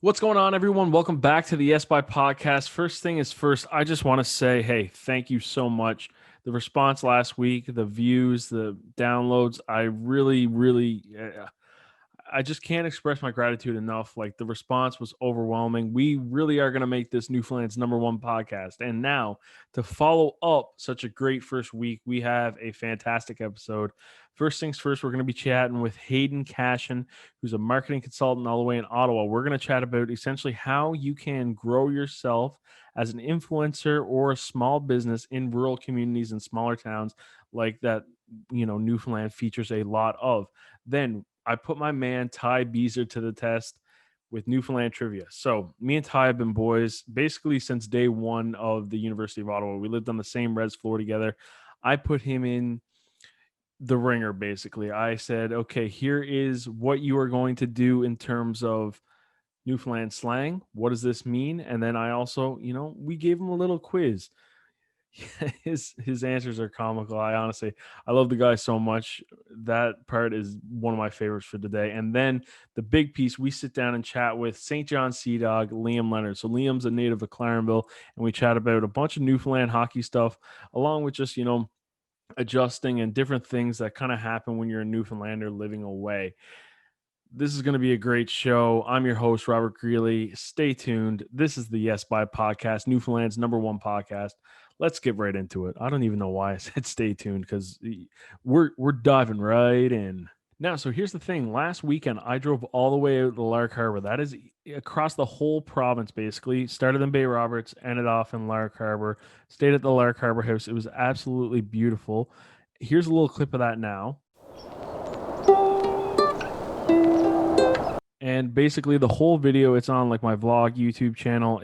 What's going on, everyone? Welcome back to the Yes By podcast. First thing is first, I just want to say, hey, thank you so much. The response last week, the views, the downloads, I just can't express my gratitude enough. Like, the response was overwhelming. We really are going to make this Newfoundland's #1 podcast. And now, to follow up such a great first week, we have a fantastic episode. First things first, we're going to be chatting with Hayden Cashion, who's a marketing consultant all the way in Ottawa. We're going to chat about essentially how you can grow yourself as an influencer or a small business in rural communities and smaller towns like that, Newfoundland features a lot of. Then I put my man Tye Beazer to the test with Newfoundland trivia. So me and Tye have been boys basically since day one of the University of Ottawa. We lived on the same res floor together. I put him in the ringer, basically. I said, okay, here is what you are going to do in terms of Newfoundland slang. What does this mean? And then I also, we gave him a little quiz. His answers are comical. I love the guy so much. That part is one of my favorites for today. And then the big piece, we sit down and chat with St. John Sea Dog, Liam Leonard. So Liam's a native of Clarenville, and we chat about a bunch of Newfoundland hockey stuff, along with just, adjusting and different things that kind of happen when you're a Newfoundlander living away. This is going to be a great show. I'm your host, Robert Greeley. Stay tuned. This is the Yes By podcast, Newfoundland's #1 podcast. Let's get right into it. I don't even know why I said stay tuned, because we're diving right in. Now, so here's the thing. Last weekend, I drove all the way out to Lark Harbor. That is across the whole province, basically. Started in Bay Roberts, ended off in Lark Harbor, stayed at the Lark Harbor House. It was absolutely beautiful. Here's a little clip of that now. And basically the whole video, it's on like my vlog YouTube channel.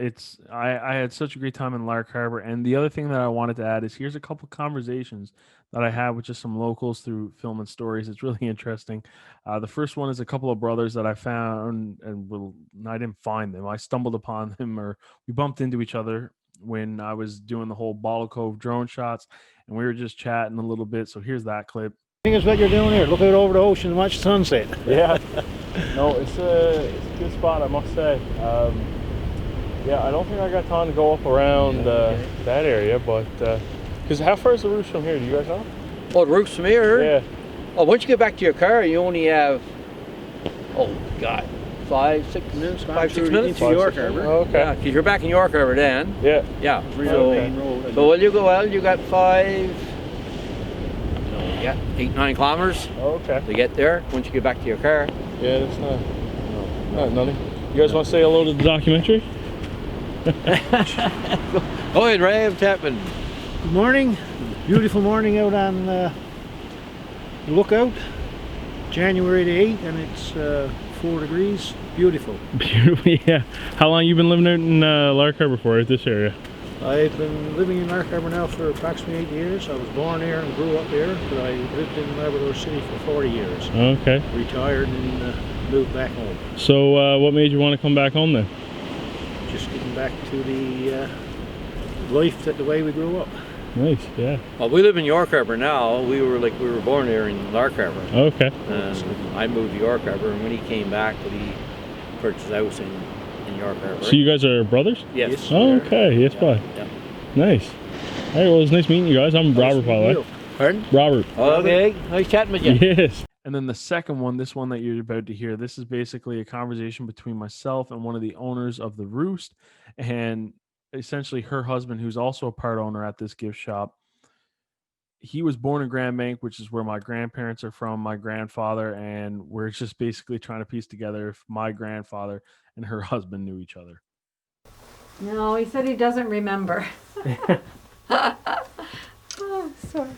I had such a great time in Lark Harbor. And the other thing that I wanted to add is here's a couple conversations that I had with just some locals through film and stories. It's really interesting. The first one is a couple of brothers that I found, and I didn't find them. I stumbled upon them, or we bumped into each other when I was doing the whole Bottle Cove drone shots, and we were just chatting a little bit. So here's that clip. I think it's what you're doing here. Look out over the ocean and watch the sunset. Yeah. No, it's a good spot, I must say. I don't think I got time to go up around that area, but because how far is the roost from here? Do you guys know? Oh, the roof's from here? Yeah. Oh, once you get back to your car, you only have, 5, 6 minutes? 5, 6 minutes? Into York Harbor. Oh, okay. Yeah, because you're back in York Harbor then. Yeah. Yeah. Road. So when you go out, you got 8, 9 kilometers Okay. to get there once you get back to your car. Yeah, that's nothing. You guys want to say hello to the documentary? Go ahead, Ray. What's happening? Good morning. Beautiful morning out on the lookout. January the 8th, and it's 4 degrees. Beautiful. Beautiful, yeah. How long you been living out in Lark Harbor for, this area? I've been living in Lark Harbor now for approximately 8 years. I was born here and grew up here, but I lived in Labrador City for 40 years. Okay. Retired and moved back home. So what made you want to come back home then? Just getting back to the life the way we grew up. Nice, yeah. Well, we live in York Harbor now. We were born here in Lark Harbor. Okay. And I moved to York Harbor, and when he came back, he purchased a house in York Harbor. So you guys are brothers? Yes. Oh, okay. Yes, bye. Yeah. Nice. All right, well, it's nice meeting you guys. I'm Robert, by the way. Pardon? Robert. Okay. Nice chatting with you. Yes. And then the second one, this one that you're about to hear, this is basically a conversation between myself and one of the owners of the Roost, and essentially her husband, who's also a part owner at this gift shop. He was born in Grand Bank, which is where my grandparents are from, my grandfather, and we're just basically trying to piece together if my grandfather and her husband knew each other. No, he said he doesn't remember. Oh, sorry.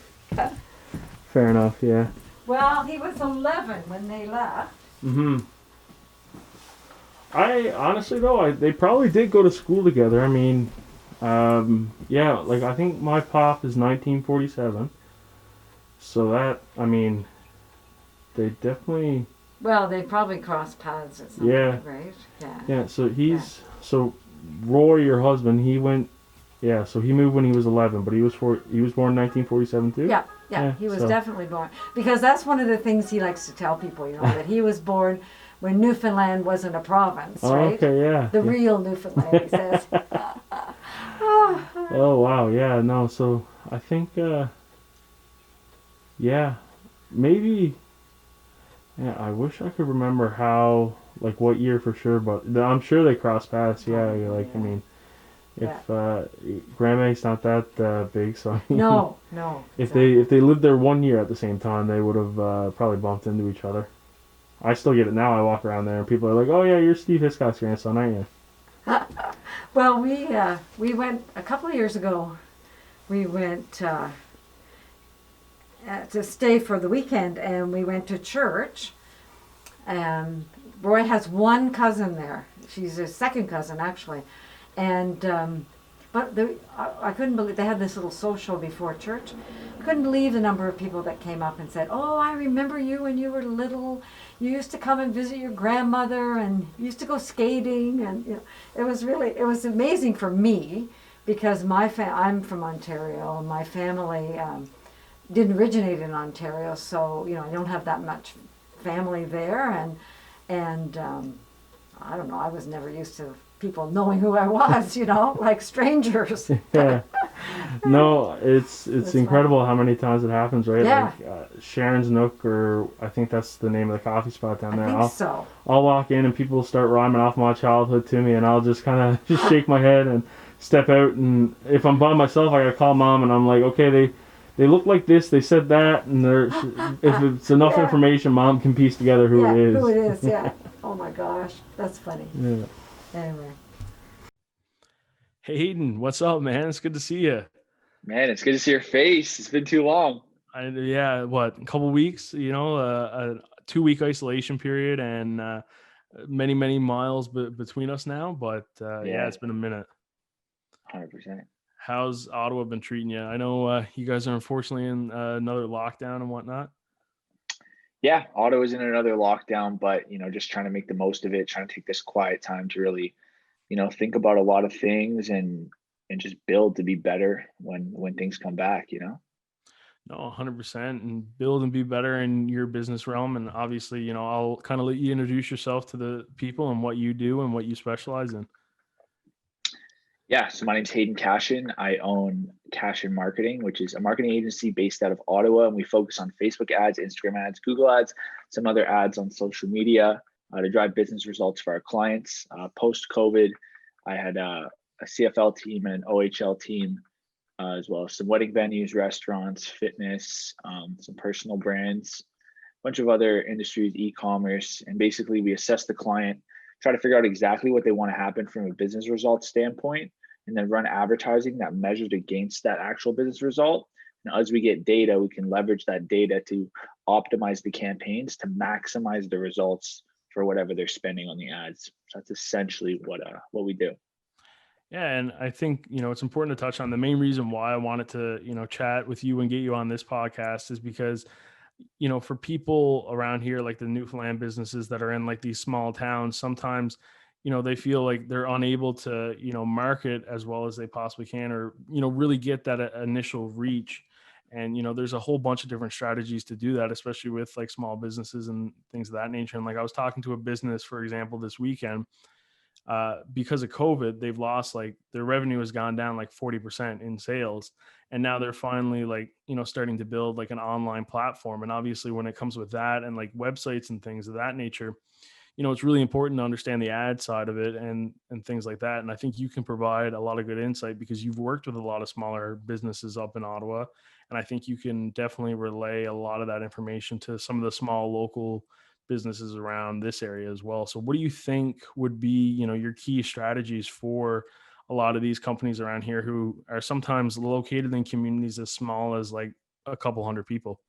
Fair enough, yeah. Well, he was 11 when they left. Mm-hmm. I honestly though, they probably did go to school together. I mean, I think my pop is 1947. So that, I mean, they definitely. Well, they probably crossed paths at some point, right? Yeah. Yeah. So Roy, your husband, he went. Yeah. So he moved when he was 11, but he was born in 1947 too. Yeah, he was definitely born, because that's one of the things he likes to tell people, that he was born when Newfoundland wasn't a province, Oh, right? okay, yeah. The real Newfoundland, he says. Oh, wow, yeah, no, so I think, yeah, maybe, yeah, I wish I could remember how, like, what year for sure, but I'm sure they cross paths, yeah, like, I mean, if, Grand Bank's not that big, so I mean, No. if Exactly. they lived there 1 year at the same time, they would have probably bumped into each other. I still get it now. I walk around there and people are like, "Oh yeah, you're Steve Hiscock's grandson, aren't you?" Well, we went a couple of years ago. We went to stay for the weekend, and we went to church. And Roy has one cousin there. She's his second cousin, actually. And but I couldn't believe they had this little social before church. Couldn't believe the number of people that came up and said, "Oh, I remember you when you were little. You used to come and visit your grandmother, and you used to go skating." And it was amazing for me because I'm from Ontario, and my family didn't originate in Ontario, so I don't have that much family there, and I don't know. I was never used to people knowing who I was, like strangers. Yeah. No, it's incredible funny. how many times it happens, right? Yeah. Like Sharon's Nook, or I think that's the name of the coffee spot down there. I think so. I'll walk in and people start rhyming off my childhood to me, and I'll just kind of just shake my head and step out. And if I'm by myself, I gotta call mom, and I'm like, okay, they look like this, they said that, and if it's enough Yeah. information, mom can piece together who it is. Who it is, yeah. Oh my gosh, that's funny. Yeah. Anyway. Hey Hayden, what's up, man? It's good to see you. Man, it's good to see your face. It's been too long. Yeah, what, a couple weeks? A 2-week isolation period, and many miles between us now. But yeah, it's been a minute. 100%. How's Ottawa been treating you? I know you guys are unfortunately in another lockdown and whatnot. Yeah, Ottawa's in another lockdown, but just trying to make the most of it, trying to take this quiet time to really, think about a lot of things and just build to be better when things come back. No, 100%, and build and be better in your business realm. And obviously, I'll kind of let you introduce yourself to the people and what you do and what you specialize in. Yeah, so my name's Hayden Cashion. I own Cashion Marketing, which is a marketing agency based out of Ottawa, and we focus on Facebook ads, Instagram ads, Google ads, some other ads on social media to drive business results for our clients. Post-COVID, I had a CFL team and an OHL team, as well as some wedding venues, restaurants, fitness, some personal brands, a bunch of other industries, e-commerce, and basically we assess the client, try to figure out exactly what they want to happen from a business results standpoint, and then run advertising that measured against that actual business result. And as we get data, we can leverage that data to optimize the campaigns to maximize the results for whatever they're spending on the ads. So that's essentially what we do. Yeah, and I think, it's important to touch on the main reason why I wanted to, chat with you and get you on this podcast is because, for people around here, like the Newfoundland businesses that are in like these small towns, sometimes, they feel like they're unable to, market as well as they possibly can, or, really get that initial reach. And, there's a whole bunch of different strategies to do that, especially with like small businesses and things of that nature. And like I was talking to a business, for example, this weekend, because of COVID, they've lost, like, their revenue has gone down like 40% in sales. And now they're finally like, starting to build like an online platform. And obviously when it comes with that and like websites and things of that nature, it's really important to understand the ad side of it and things like that. And I think you can provide a lot of good insight because you've worked with a lot of smaller businesses up in Ottawa. And I think you can definitely relay a lot of that information to some of the small local businesses around this area as well. So what do you think would be, your key strategies for a lot of these companies around here who are sometimes located in communities as small as like a couple hundred people?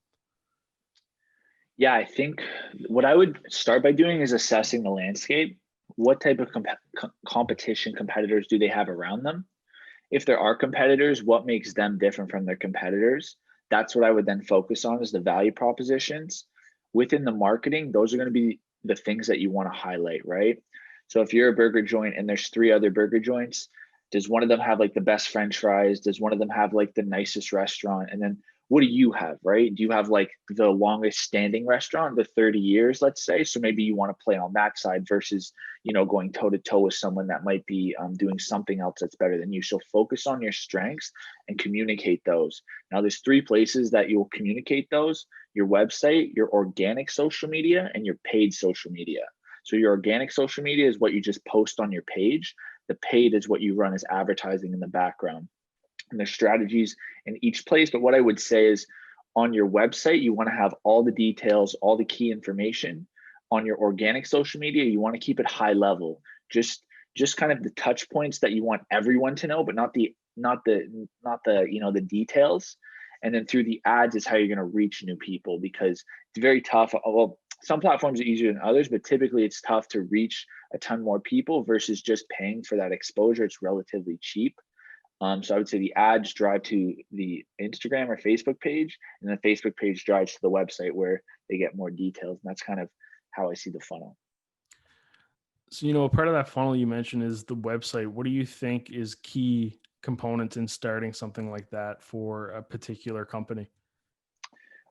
Yeah, I think what I would start by doing is assessing the landscape. What type of competition competitors do they have around them? If there are competitors, what makes them different from their competitors? That's what I would then focus on, is the value propositions. Within the marketing, those are going to be the things that you want to highlight, right? So if you're a burger joint and there's 3 other burger joints, does one of them have like the best French fries? Does one of them have like the nicest restaurant? And then what do you have, right? Do you have like the longest standing restaurant, the 30 years, let's say? So maybe you want to play on that side versus, going toe to toe with someone that might be doing something else that's better than you. So focus on your strengths and communicate those. Now, there's 3 places that you'll communicate those: your website, your organic social media, and your paid social media. So your organic social media is what you just post on your page. The paid is what you run as advertising in the background. And there's strategies in each place. But what I would say is, on your website, you want to have all the details, all the key information. On your organic social media, you want to keep it high level. Just kind of the touch points that you want everyone to know, but not the the details. And then through the ads is how you're going to reach new people, because it's very tough. Well, some platforms are easier than others, but typically it's tough to reach a ton more people versus just paying for that exposure. It's relatively cheap. So I would say the ads drive to the Instagram or Facebook page, and the Facebook page drives to the website where they get more details. And that's kind of how I see the funnel. So, part of that funnel you mentioned is the website. What do you think is key components in starting something like that for a particular company?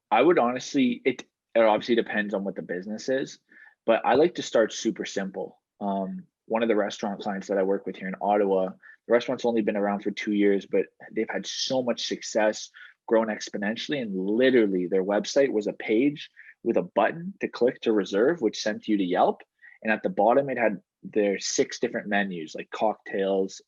I would honestly, it obviously depends on what the business is, but I like to start super simple. One of the restaurant clients that I work with here in Ottawa, the restaurant's only been around for 2 years, but they've had so much success, grown exponentially, and literally their website was a page with a button to click to reserve, which sent you to Yelp. And at the bottom, it had their 6 different menus, like cocktails,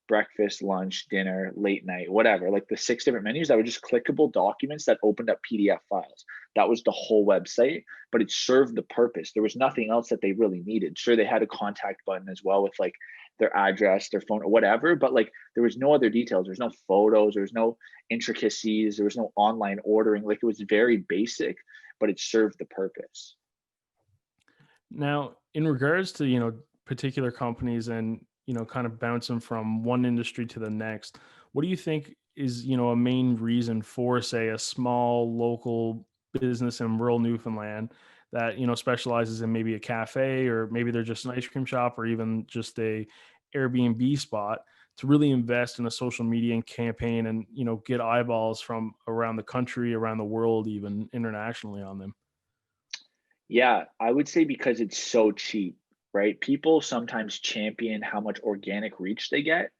breakfast, lunch, dinner, late night, whatever, like the 6 different menus that were just clickable documents that opened up PDF files. That was the whole website, but it served the purpose. There was nothing else that they really needed. Sure, they had a contact button as well with like their address, their phone, or whatever, but like there was no other details. There's no photos, there was no intricacies, there was no online ordering. Like, it was very basic, but it served the purpose. Now, in regards to, particular companies and, kind of bouncing from one industry to the next, what do you think is, a main reason for, say, a small local business in rural Newfoundland that, specializes in maybe a cafe, or maybe they're just an ice cream shop, or even just a Airbnb spot, to really invest in a social media campaign and, get eyeballs from around the country, around the world, even internationally on them? Yeah, I would say because it's so cheap, right? People sometimes champion how much organic reach they get,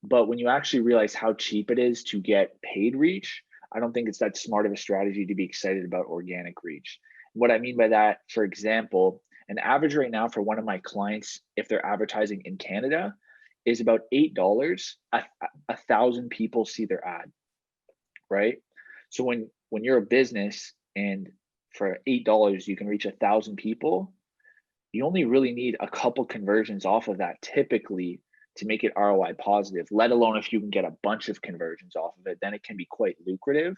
but when you actually realize how cheap it is to get paid reach, I don't think it's that smart of a strategy to be excited about organic reach. What I mean by that, for example, an average right now for one of my clients, if they're advertising in Canada, is about $8. A thousand people see their ad, right? So when you're a business and for $8 you can reach 1,000 people, you only really need a couple conversions off of that typically to make it ROI positive, let alone if you can get a bunch of conversions off of it, then it can be quite lucrative.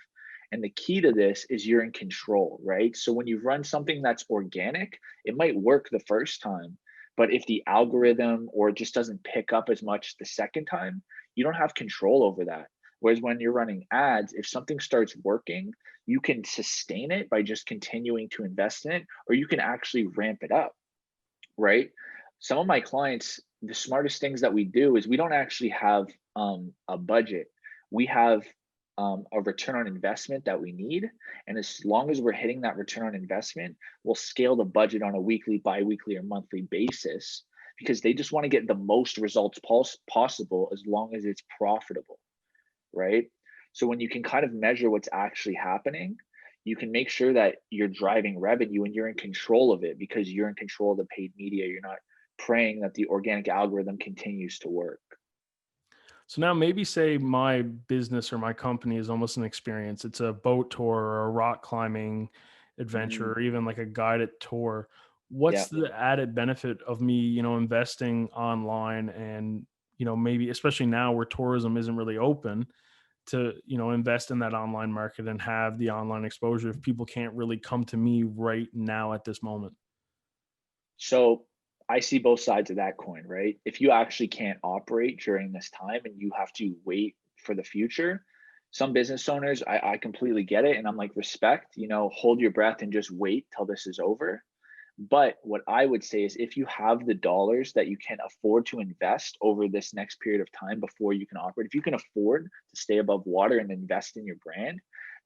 And the key to this is you're in control, right? So when you run something that's organic, it might work the first time, but if the algorithm or it just doesn't pick up as much the second time, you don't have control over that. Whereas when you're running ads, if something starts working, you can sustain it by just continuing to invest in it, or you can actually ramp it up, right? Some of my clients, the smartest things that we do is we don't actually have a budget. We have a return on investment that we need. And as long as we're hitting that return on investment, we'll scale the budget on a weekly, bi-weekly, or monthly basis, because they just want to get the most results possible as long as it's profitable, right? So when you can kind of measure what's actually happening, you can make sure that you're driving revenue and you're in control of it, because you're in control of the paid media. You're not praying that the organic algorithm continues to work. So now maybe say my business or my company is almost an experience. It's a boat tour or a rock climbing adventure, Mm, or even like a guided tour. yeah. What's the added benefit of me, investing online and, maybe especially now where tourism isn't really open, to, invest in that online market and have the online exposure if people can't really come to me right now at this moment? So I see both sides of that coin, right? If you actually can't operate during this time and you have to wait for the future, some business owners, I completely get it. And I'm like, respect, hold your breath and just wait till this is over. But what I would say is, if you have the dollars that you can afford to invest over this next period of time before you can operate, if you can afford to stay above water and invest in your brand,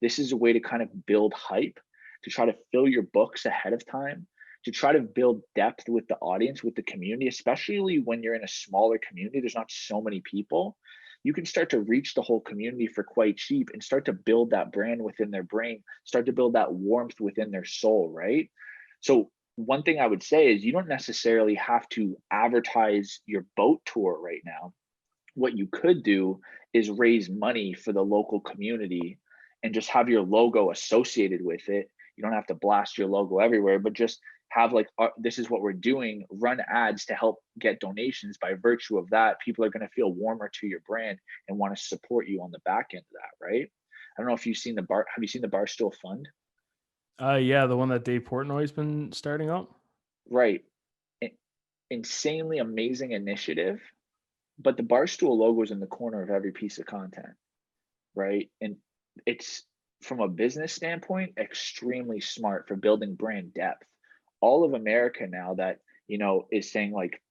this is a way to kind of build hype, to try to fill your books ahead of time, to try to build depth with the audience, with the community, especially when you're in a smaller community, there's not so many people. You can start to reach the whole community for quite cheap and start to build that brand within their brain, start to build that warmth within their soul, right? So one thing I would say is you don't necessarily have to advertise your boat tour right now. What you could do is raise money for the local community and just have your logo associated with it. You don't have to blast your logo everywhere, but just have like, this is what we're doing, run ads to help get donations. By virtue of that, people are going to feel warmer to your brand and want to support you on the back end of that, right? I don't know if you've seen have you seen the Barstool Fund? Yeah, the one that Dave Portnoy's been starting up. Right. Insanely amazing initiative, but the Barstool logo is in the corner of every piece of content, right? And it's, from a business standpoint, extremely smart for building brand depth. All of America now that, is saying like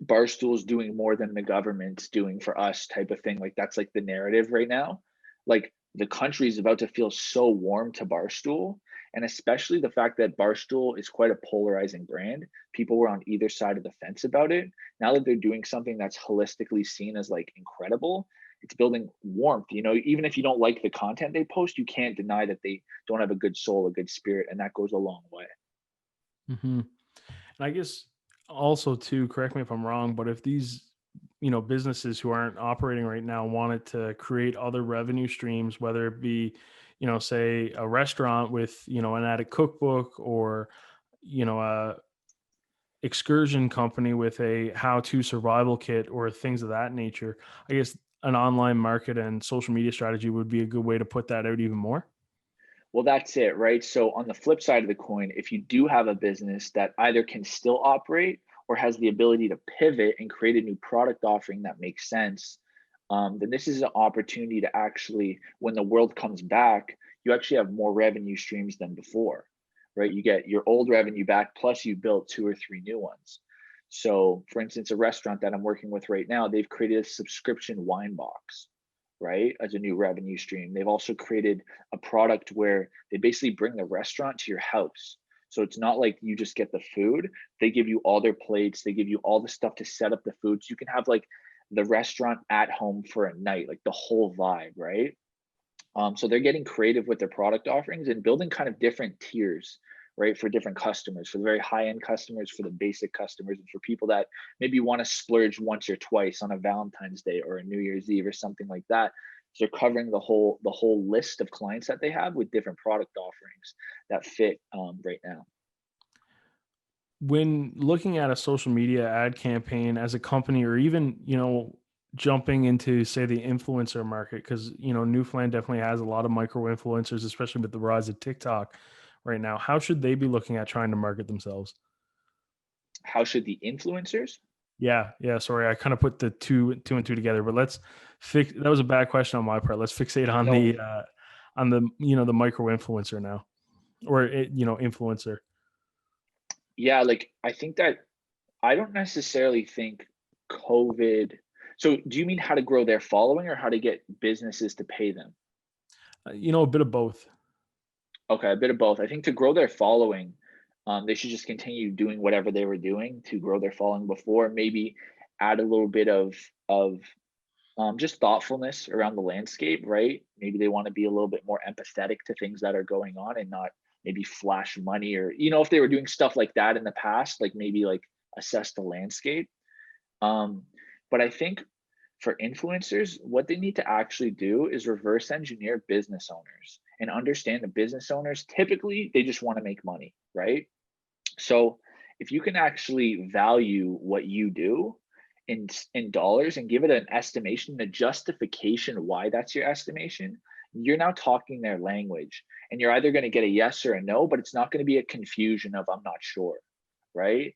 Barstool's doing more than the government's doing for us type of thing. Like that's like the narrative right now. Like the country is about to feel so warm to Barstool. And especially the fact that Barstool is quite a polarizing brand. People were on either side of the fence about it. Now that they're doing something that's holistically seen as like incredible, it's building warmth. Even if you don't like the content they post, you can't deny that they don't have a good soul, a good spirit, and that goes a long way. Mm-hmm. And I guess also too, correct me if I'm wrong, but if these, businesses who aren't operating right now wanted to create other revenue streams, whether it be, say a restaurant with, an added cookbook, or, a excursion company with a how-to survival kit or things of that nature, I guess an online market and social media strategy would be a good way to put that out even more. Well, that's it, right? So on the flip side of the coin, if you do have a business that either can still operate or has the ability to pivot and create a new product offering that makes sense, then this is an opportunity to actually, when the world comes back, you actually have more revenue streams than before, right? You get your old revenue back, plus you built 2 or 3 new ones. So for instance, a restaurant that I'm working with right now, they've created a subscription wine box, right, as a new revenue stream. They've also created a product where they basically bring the restaurant to your house. So it's not like you just get the food. They give you all their plates. They give you all the stuff to set up the food. So you can have like the restaurant at home for a night, like the whole vibe, right? So they're getting creative with their product offerings and building kind of different tiers, right, for different customers, for the very high-end customers, for the basic customers, and for people that maybe want to splurge once or twice on a Valentine's Day or a New Year's Eve or something like that. So they're covering the whole list of clients that they have with different product offerings that fit right now. When looking at a social media ad campaign as a company, or even, jumping into, say, the influencer market, because, Newfoundland definitely has a lot of micro influencers, especially with the rise of TikTok right now. How should they be looking at trying to market themselves? How should the influencers? Yeah. Sorry, I kind of put the two and two together, but let's fix. That was a bad question on my part. Let's fixate on the micro influencer now, or influencer. Yeah, like I think that I don't necessarily think COVID. So do you mean how to grow their following or how to get businesses to pay them? A bit of both. Okay, a bit of both. I think to grow their following, they should just continue doing whatever they were doing to grow their following before. Maybe add a little bit of just thoughtfulness around the landscape, right? Maybe they want to be a little bit more empathetic to things that are going on and not maybe flash money, or if they were doing stuff like that in the past, like maybe like assess the landscape. But I think for influencers, what they need to actually do is reverse engineer business owners and understand the business owners. Typically, they just want to make money, right? So if you can actually value what you do in dollars and give it an estimation, a justification why that's your estimation, you're now talking their language, and you're either going to get a yes or a no, but it's not going to be a confusion of I'm not sure, right?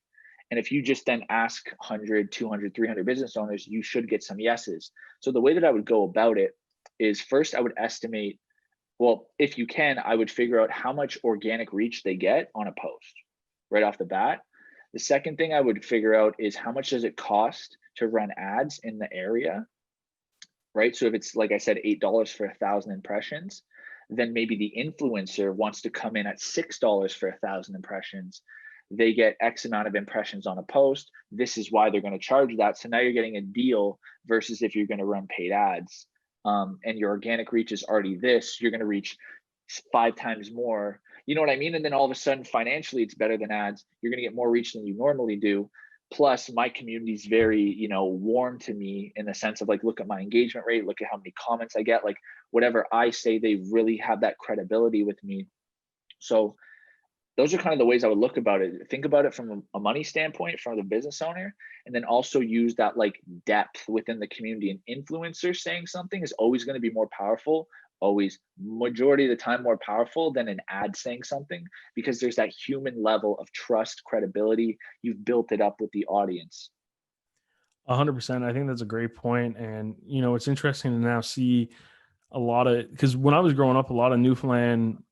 And if you just then ask 100, 200, 300 business owners, you should get some yeses. So the way that I would go about it is, first I would estimate, well, if you can, I would figure out how much organic reach they get on a post right off the bat. The second thing I would figure out is how much does it cost to run ads in the area, right? So if it's, like I said, $8 for 1,000 impressions, then maybe the influencer wants to come in at $6 for 1,000 impressions. They get X amount of impressions on a post. This is why they're going to charge that. So now you're getting a deal versus if you're going to run paid ads, and your organic reach is already this, you're going to reach 5 times more. You know what I mean? And then all of a sudden, financially, it's better than ads. You're going to get more reach than you normally do. Plus, my community is very, warm to me in the sense of like, look at my engagement rate, look at how many comments I get. Like whatever I say, they really have that credibility with me. So those are kind of the ways I would look about it. Think about it from a money standpoint, from the business owner, and then also use that like depth within the community. An influencer saying something is always going to be more powerful, always majority of the time more powerful than an ad saying something, because there's that human level of trust, credibility. You've built it up with the audience. 100%. I think that's a great point. And, it's interesting to now see a lot of, because when I was growing up, a lot of Newfoundland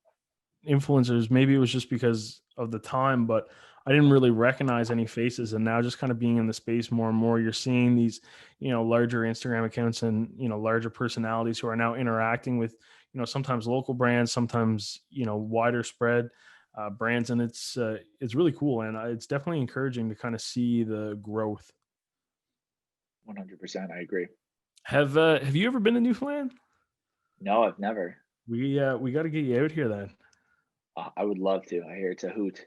influencers, maybe it was just because of the time, but I didn't really recognize any faces. And now just kind of being in the space more and more, you're seeing these, larger Instagram accounts and, larger personalities who are now interacting with, sometimes local brands, sometimes, wider spread brands. And it's really cool. And it's definitely encouraging to kind of see the growth. 100%. I agree. Have you ever been to Newfoundland? No, I've never. We got to get you out here then. I would love to. I hear it's a hoot.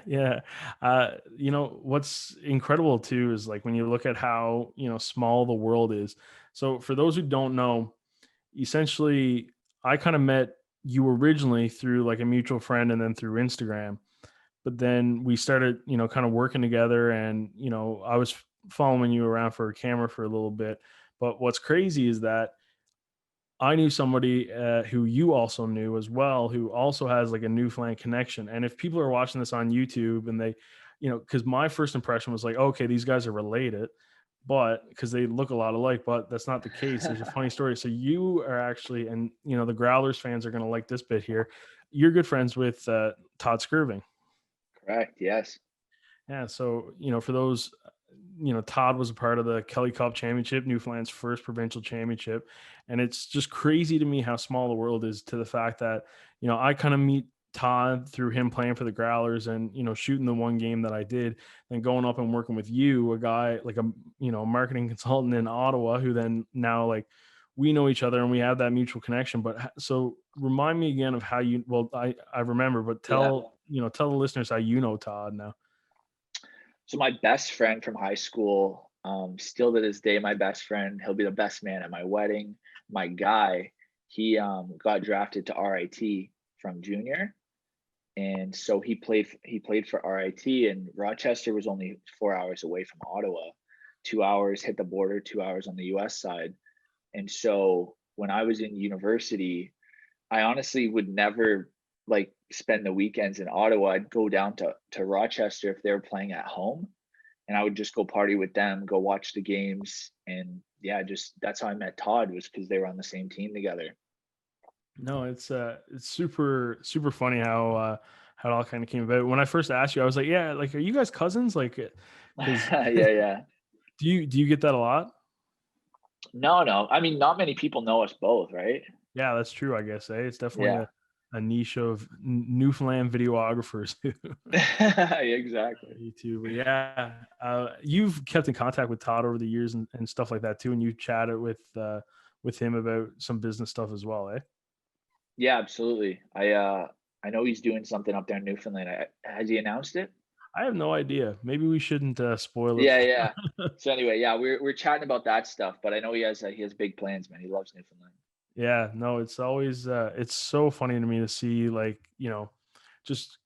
Yeah. What's incredible too is like when you look at how, small the world is. So for those who don't know, essentially I kind of met you originally through like a mutual friend and then through Instagram. But then we started, kind of working together and, I was following you around for a camera for a little bit. But what's crazy is that I knew somebody who you also knew as well, who also has like a Newfoundland connection. And if people are watching this on YouTube and they, because my first impression was like, okay, these guys are related, but because they look a lot alike, but that's not the case. There's a funny story. So you are actually, and the Growlers fans are going to like this bit here. You're good friends with Todd Skirving. Correct. Yes. Yeah. So, for those, Todd was a part of the Kelly Cup Championship, Newfoundland's first provincial championship. And it's just crazy to me how small the world is, to the fact that, I kind of meet Todd through him playing for the Growlers and, shooting the one game that I did, and going up and working with you, a guy like a marketing consultant in Ottawa, who then now like we know each other and we have that mutual connection. But so remind me again of how I remember, but tell the listeners how you know Todd now. So my best friend from high school, still to this day, my best friend, he'll be the best man at my wedding. My guy, he got drafted to RIT from junior. And so he played for RIT, and Rochester was only 4 hours away from Ottawa, 2 hours hit the border, 2 hours on the US side. And so when I was in university, I honestly would never like spend the weekends in Ottawa. I'd go down to Rochester if they were playing at home, and I would just go party with them, go watch the games. And yeah, just that's how I met Todd, was because they were on the same team together. No, it's super, super funny how it all kind of came about. When I first asked you, I was like, yeah, like, are you guys cousins? Like, Yeah. Do you get that a lot? No. I mean, not many people know us both, right? Yeah, that's true. I guess, it's definitely a niche of Newfoundland videographers. Exactly. YouTube. Yeah. You've kept in contact with Todd over the years and stuff like that too. And you chatted with him about some business stuff as well, eh? Yeah, absolutely. I know he's doing something up there in Newfoundland. Has he announced it? I have no idea. Maybe we shouldn't spoil it. Yeah. So anyway, yeah, we're chatting about that stuff, but I know he has big plans, man. He loves Newfoundland. Yeah, no, it's always it's so funny to me to see, like, just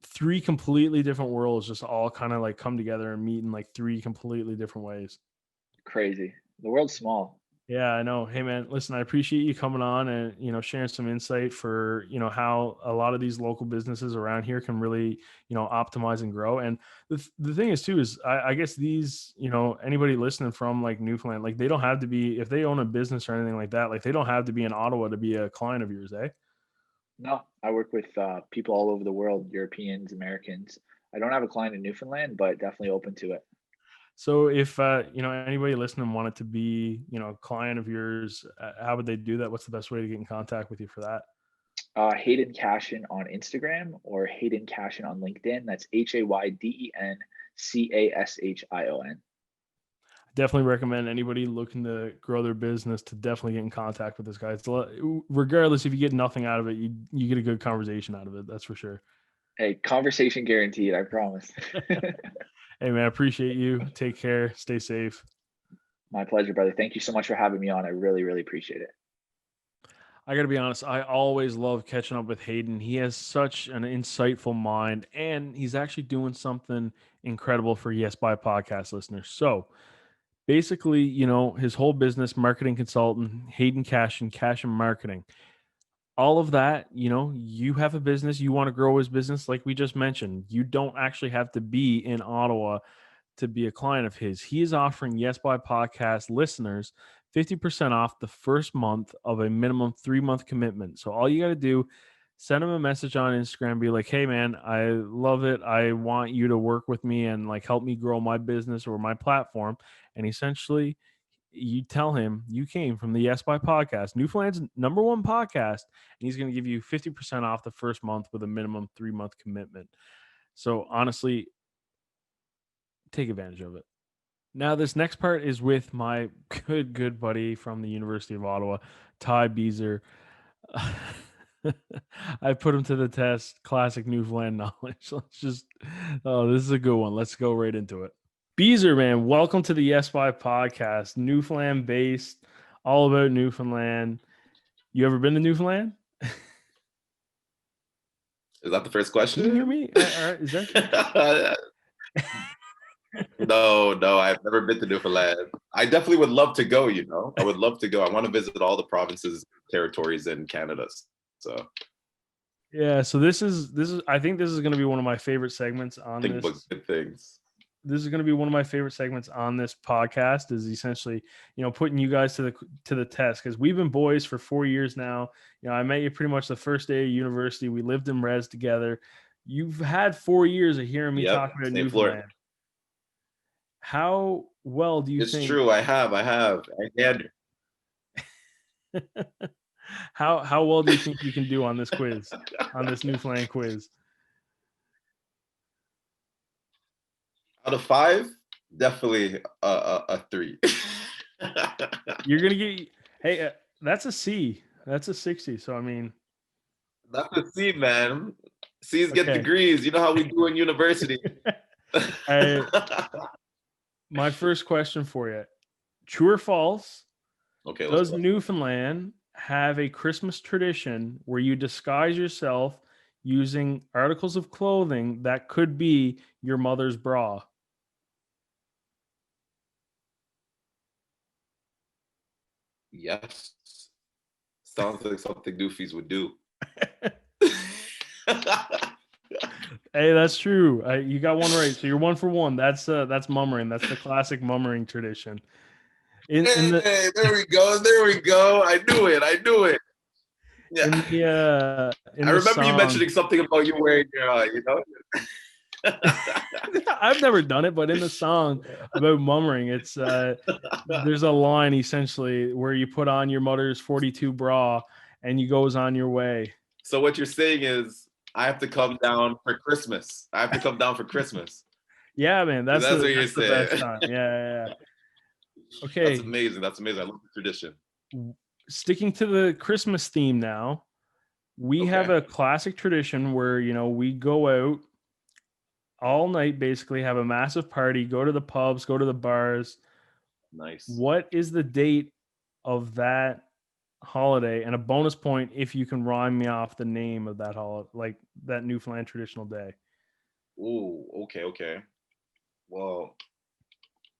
three completely different worlds just all kind of like come together and meet in like three completely different ways. Crazy. The world's small. Yeah, I know. Hey man, listen, I appreciate you coming on and sharing some insight for how a lot of these local businesses around here can really optimize and grow. And the thing is too is I guess these anybody listening from like Newfoundland, like they don't have to be, if they own a business or anything like that, like they don't have to be in Ottawa to be a client of yours, eh? No, I work with people all over the world, Europeans, Americans. I don't have a client in Newfoundland, but definitely open to it. So if anybody listening wanted to be a client of yours, how would they do that? What's the best way to get in contact with you for that? Hayden Cashion on Instagram or Hayden Cashion on LinkedIn. That's HaydenCashion. Definitely recommend anybody looking to grow their business to definitely get in contact with this guy. Regardless if you get nothing out of it, you get a good conversation out of it. That's for sure. Hey, conversation guaranteed, I promise. Hey man, I appreciate you. Take care. Stay safe. My pleasure, brother. Thank you so much for having me on. I really, really appreciate it. I got to be honest, I always love catching up with Hayden. He has such an insightful mind, and he's actually doing something incredible for Yes Buy podcast listeners. So basically, his whole business, marketing consultant, Hayden Cashion, Cashion Marketing, all of that, you have a business, you want to grow his business, like we just mentioned. You don't actually have to be in Ottawa to be a client of his. He is offering Yes Buy podcast listeners 50% off the first month of a minimum 3-month commitment. So all you got to do, send him a message on Instagram, be like, hey man, I love it. I want you to work with me and like help me grow my business or my platform. And essentially you tell him you came from the Yes Buy podcast, Newfoundland's #1 podcast, and he's going to give you 50% off the first month with a minimum 3-month commitment. So honestly, take advantage of it. Now, this next part is with my good buddy from the University of Ottawa, Tye Beazer. I put him to the test. Classic Newfoundland knowledge. This is a good one. Let's go right into it. Beazer, man, welcome to the Yes Buy podcast. Newfoundland based, all about Newfoundland. You ever been to Newfoundland? Is that the first question? Can you hear me? Is that? No, I've never been to Newfoundland. I definitely would love to go, I would love to go. I want to visit all the provinces, territories in Canada. So yeah, so this is I think this is going to be one of my favorite segments on think this. about good things. This is going to be one of my favorite segments on this podcast, is essentially, putting you guys to the test, because we've been boys for 4 years now. I met you pretty much the first day of university. We lived in res together. You've had 4 years of hearing me talk about Newfoundland. How well do you think? It's true. I have. And how well do you think you can do on this quiz, on this Newfoundland quiz? Out of 5, definitely a 3. You're gonna get. Hey, that's a C. That's a 60. So I mean, that's a C, man. C's get degrees. You know how we do in university. My first question for you: true or false? Okay. Does Newfoundland have a Christmas tradition where you disguise yourself using articles of clothing that could be your mother's bra? Yes. Sounds like something Newfies would do. Hey, that's true. You got one right. So you're 1 for 1. That's mummering. That's the classic mummering tradition. Hey, there we go. I knew it. Yeah. I remember you mentioning something about you wearing your, I've never done it, but in the song about mummering, it's there's a line essentially where you put on your mother's 42 bra and you goes on your way. So what you're saying is I have to come down for Christmas. Yeah, man. That's what the you're saying. Best time. Yeah. Okay. That's amazing. I love the tradition. Sticking to the Christmas theme now, we have a classic tradition where, we go out all night, basically have a massive party, go to the pubs, go to the bars. Nice. What is the date of that holiday? And a bonus point if you can rhyme me off the name of that holiday, like that Newfoundland traditional day. Ooh, okay. Well,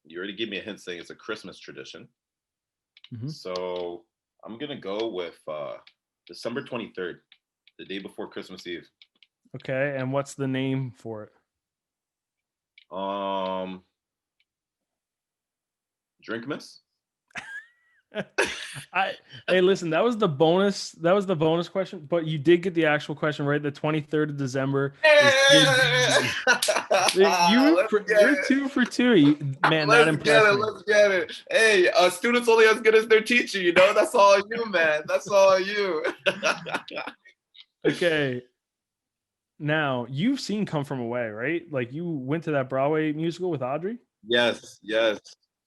you already gave me a hint saying it's a Christmas tradition. Mm-hmm. So I'm gonna go with December 23rd, the day before Christmas Eve. Okay, and what's the name for it? Drinkmas. Hey, listen, that was the bonus. That was the bonus question, but you did get the actual question right. The 23rd of December is Kid You're 2 for 2. Man, that Let's get impressed it. me. Let's get it. Hey, students only as good as their teacher. You know, that's all you, man. That's all you. Okay. Now, you've seen Come From Away, right? Like, you went to that Broadway musical with Audrey? Yes, yes.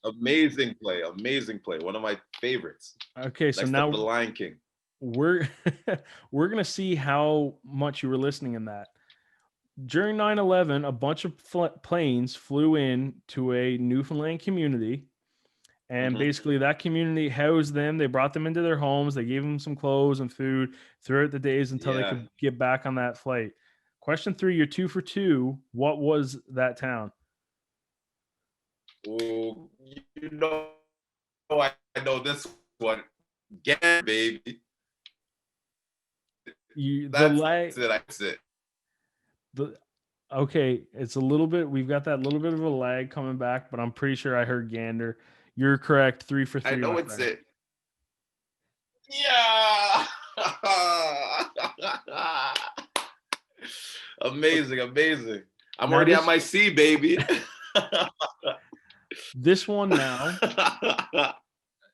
Amazing play. Amazing play. One of my favorites. Okay, so Next now up, The Lion King. we're we're gonna see how much you were listening in that. During 9/11, a bunch of planes flew in to a Newfoundland community, and Mhm. basically that community housed them. They brought them into their homes. They gave them some clothes and food throughout the days until they Yeah. could get back on that flight. Question 3, you're 2 for 2. What was that town? Oh, you know, I know this one. Get it, baby. That's it. Okay, it's a little bit. We've got that little bit of a lag coming back, but I'm pretty sure I heard Gander. You're correct. 3 for 3. I know my it's friend. it. Yeah. Amazing, amazing. I'm Now already this- at my C, baby. This one now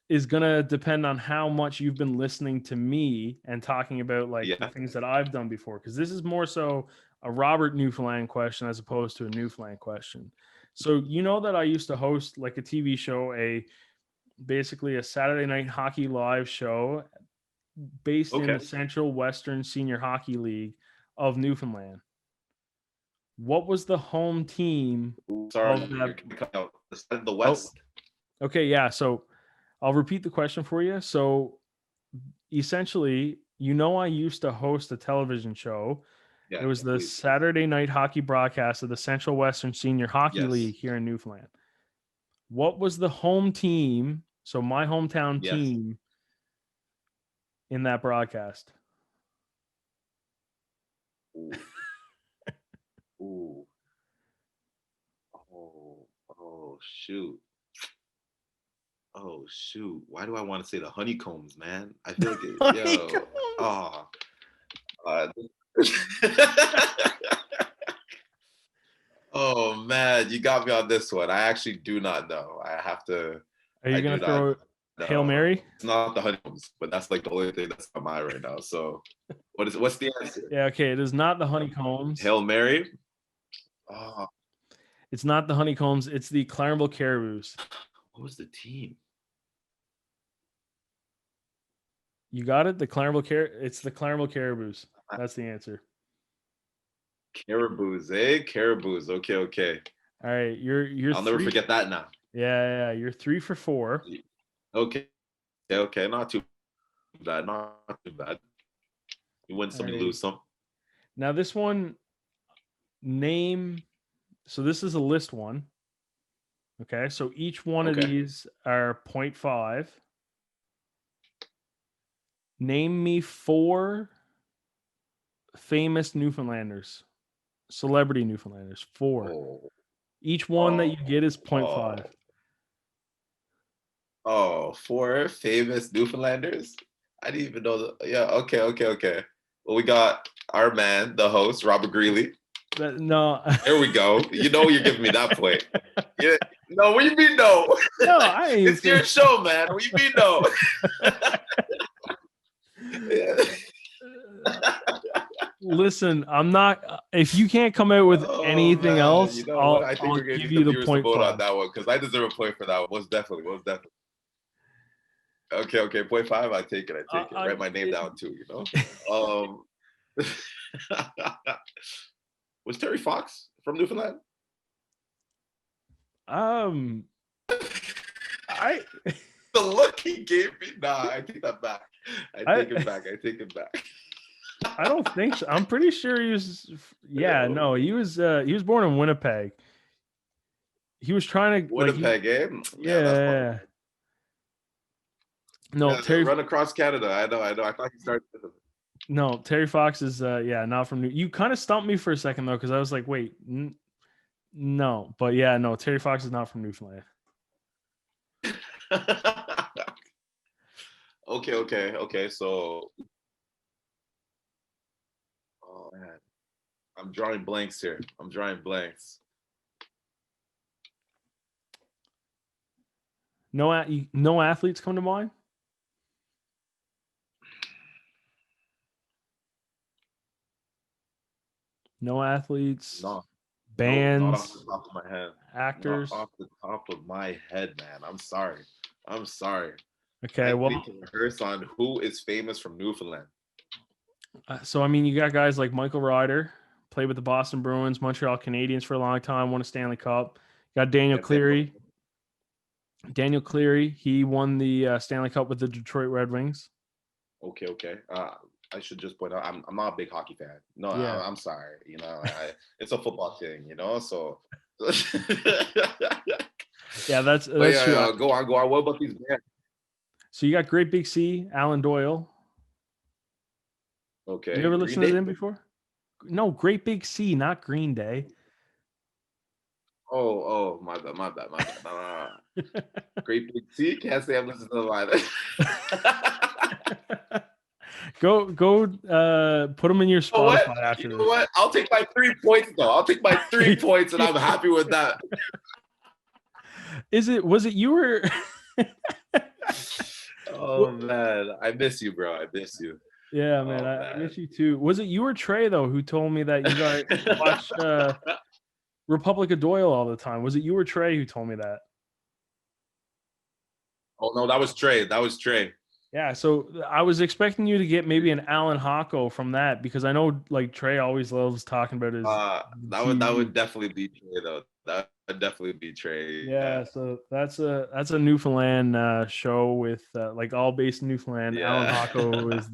is gonna depend on how much you've been listening to me and talking about like the Yeah. things that I've done before. Because this is more so a Robert Newfoundland question as opposed to a Newfoundland question. So you know that I used to host like a TV show, basically a Saturday night hockey live show based in Okay. the Central Western Senior Hockey League of Newfoundland. What was the home team? Sorry, of you're that? coming out. The West. Okay, yeah. So I'll repeat the question for you. So essentially, I used to host a television show. Yeah, It was the please. Saturday night hockey broadcast of the Central Western Senior Hockey Yes. League here in Newfoundland. What was the home team? So my hometown Yes. team in that broadcast. Ooh. Ooh. Oh, shoot. Oh, shoot. Why do I want to say the Honeycombs, man? I feel like Honeycombs. Oh, man, you got me on this one. I actually do not know. I have to. Are you going to throw Hail Mary? It's not the Honeycombs, but that's like the only thing that's on my mind right now. So what's the answer? Yeah, okay. It is not the Honeycombs. Hail Mary? Oh, It's not the Honeycombs. It's the Claremont Caribous. what was the team? You got it? It's the Claremont Caribous. That's the answer. Caribous, eh? Caribous. Okay. All right, you're. I'll never forget that now. Yeah. You're 3 for 4. Okay. Not too bad. You win some, you lose some. Now this one, so this is a list one. Okay, so each one of these are 0.5. Name me 4 famous Newfoundlanders, celebrity Newfoundlanders. 4. Oh. Each one that you get is 0.5. Oh, 4 famous Newfoundlanders? I didn't even know yeah, okay. Well, we got our man, the host, Robert Greeley. No. There we go. You know you're giving me that point. Yeah. No, what do you mean no? No, I ain't. It's your show, man. What do you mean no? Yeah. Listen, I'm not. If you can't come out with anything else, you know I think I'll we're going to give you the vote 0.5 on that one because I deserve a point for that one. Most definitely. Okay, 0.5. I take it. Write my name down too. Was Terry Fox from Newfoundland? The look he gave me. Nah, I take that back. I take it back. I don't think so. I'm pretty sure he was. Yeah, no, he was born in Winnipeg. He was trying to Winnipeg, eh? Yeah. No, yeah, Terry run across Canada. I know. I thought he started. No, Terry Fox is not from New. You kind of stumped me for a second though, because I was like, wait, no, but yeah, no, Terry Fox is not from Newfoundland. Okay. So, oh man, I'm drawing blanks here. No athletes come to mind. No athletes. No, Bands. not off the top of my head. Actors. Not off the top of my head, man. I'm sorry. Okay, I need to rehearse on who is famous from Newfoundland. So I mean, you got guys like Michael Ryder, played with the Boston Bruins, Montreal Canadiens for a long time, won a Stanley Cup. You got Daniel Cleary. Daniel Cleary, he won the Stanley Cup with the Detroit Red Wings. Okay. I should just point out, I'm not a big hockey fan. No, Yeah. I'm sorry. You know, it's a football thing. You know, so. Yeah, that's true. Go on. What about these bands? So you got Great Big Sea, Alan Doyle. Okay. You ever listened to them before? No, Great Big Sea, not Green Day. Oh, my bad. No. Great Big Sea. Can't say I'm listening to the line. Go put them in your Spotify after this. You know what? I'll take my 3 points though. And I'm happy with that. Was it you or Oh man, I miss you, bro. I miss you. Yeah, man, I miss you too. Was it you or Trey though who told me that you guys watch Republic of Doyle all the time? Was it you or Trey who told me that? Oh no, that was Trey. Yeah, so I was expecting you to get maybe an Alan Hocko from that because I know like Trey always loves talking about his. That would definitely be Trey though. That would definitely be Trey. Yeah, so that's a Newfoundland show with like all based in Newfoundland. Yeah. Alan Hocko is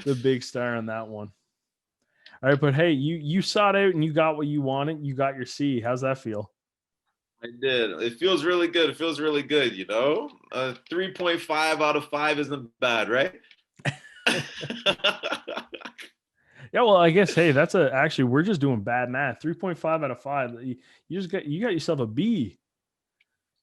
the big star on that one. All right, but hey, you sought out and you got what you wanted. You got your C. How's that feel? I did. It feels really good. You know, 3.5 out of 5 isn't bad, right? Yeah, well, I guess hey, actually we're just doing bad math. 3.5 out of 5. You got yourself a B.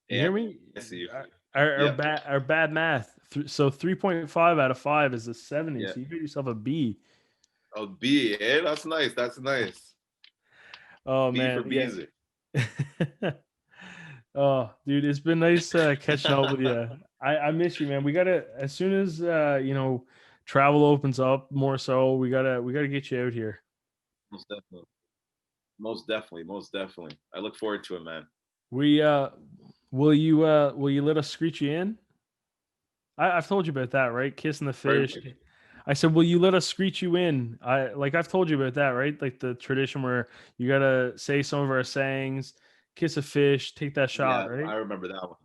You hear me? I see you. Our bad math. So 3.5 out of 5 is a 70. Yeah. So you got yourself a B. A B, eh? That's nice. Oh B man, for Beazer. Yeah. Oh, dude, it's been nice catching up with you. I miss you, man. We gotta, as soon as travel opens up more so, we gotta get you out here. Most definitely. I look forward to it, man. Will you let us screech you in? I've told you about that, right? Kissing the fish. Perfect. I said, will you let us screech you in? I've told you about that, right? Like the tradition where you gotta say some of our sayings, kiss a fish, take that shot, right? I remember that one.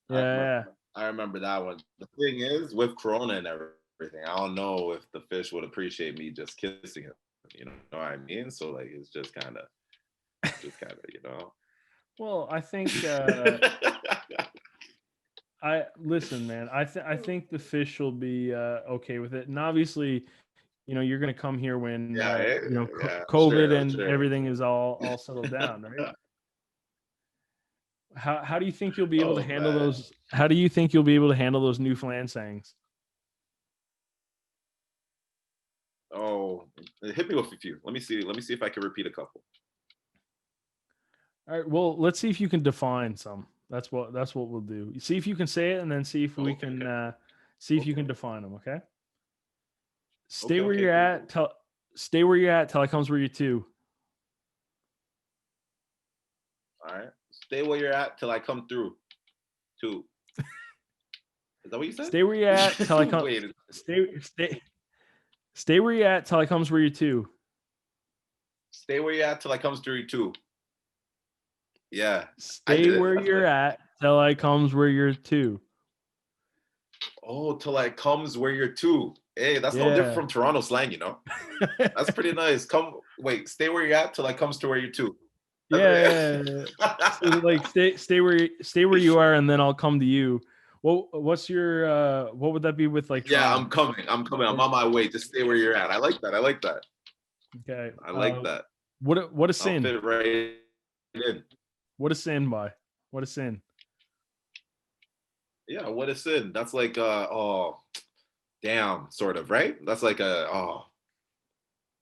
Yeah. I remember that one. The thing is, with Corona and everything, I don't know if the fish would appreciate me just kissing him. You know what I mean? So like, it's just kind of, you know. Well, I think. Listen, man. I think the fish will be okay with it, and obviously, you're gonna come here when COVID and everything is all settled down, right? How do you think you'll be able to handle those? How do you think you'll be able to handle those Newfoundland sayings? Oh, hit me with a few. Let me see if I can repeat a couple. All right. Well, let's see if you can define some. That's what we'll do. See if you can say it, and then see if we can see if you can define them. Okay. Stay where you're at. Stay where you're at till I comes where you're to. All right. Stay where you're at till I come through. Two. Is that what you said? Stay where you're at till I come. Stay where you're at till I comes where you're to. Stay where you're at till I comes through you too. Yeah. Stay where you're at till I comes where you're to. Oh, till I comes where you're to. Hey, that's no different from Toronto slang, you know. That's pretty nice. Stay where you're at till I comes to where you're to. Yeah. So like stay where you are, and then I'll come to you. Well, what's your what would that be with like? Yeah, I'm coming. I'm on my way. Just stay where you're at. I like that. Okay. I like that. What a sin. I'll fit right in. What a sin by. What a sin. Yeah, what a sin. That's like Damn, sort of, right? That's like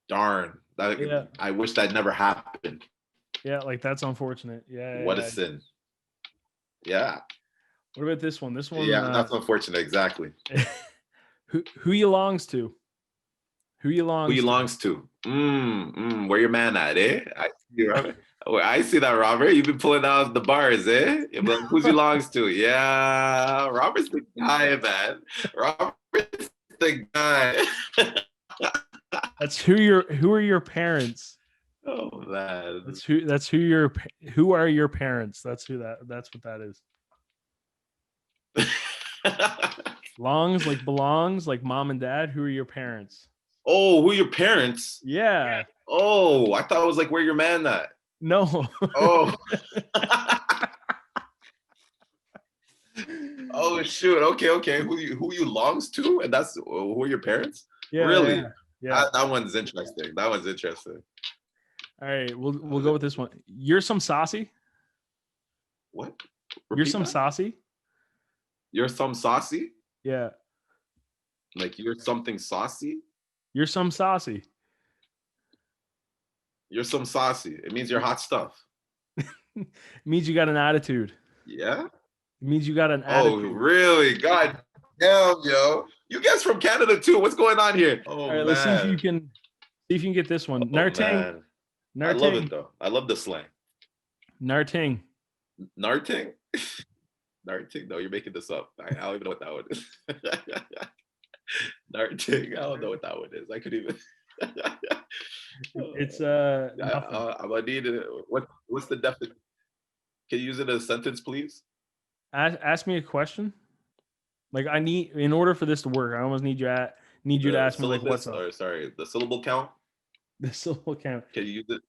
darn. That Yeah. I wish that never happened. Yeah, like that's unfortunate. Yeah. What yeah. a sin. Yeah. What about this one? This one. Yeah, that's unfortunate. Exactly. Who you longs to? Who you longs? Who you longs to? Where your man at, eh? I see that, Robert. You've been pulling out the bars, eh? But who's you longs to? Yeah, Robert's the guy, man. Robert's the guy. That's who are your parents? Oh man. Who are your parents? That's what that is. Longs, like belongs, like mom and dad. Who are your parents? Oh, who are your parents? Yeah. Oh, I thought it was like where your man at. No. Oh. Oh shoot. Okay. Who you longs to? And that's who are your parents? Yeah. Really? Yeah. That one's interesting. All right, we'll go with this one. You're some saucy. What? You're Repeat some that? saucy. You're some saucy? Yeah. Like you're something saucy? You're some saucy. You're some saucy. It means you're hot stuff. It means you got an attitude. Yeah? It means you got an Oh, attitude. really? God damn, yo. You guys from Canada too. What's going on here? Oh, All right, man. let's see if you can get this one. Oh, Narting. man. I love it though. I love the slang. Narting. Narting? Narting? No, you're making this up. I don't even know what that one is. Narting? I don't know what that one is. I could even. It's I'm gonna need it. What's the definition? Can you use it as a sentence, please? Ask me a question. Like in order for this to work, I almost need you to ask me like what's up. Or, sorry, the syllable count. The syllable count. Can you use it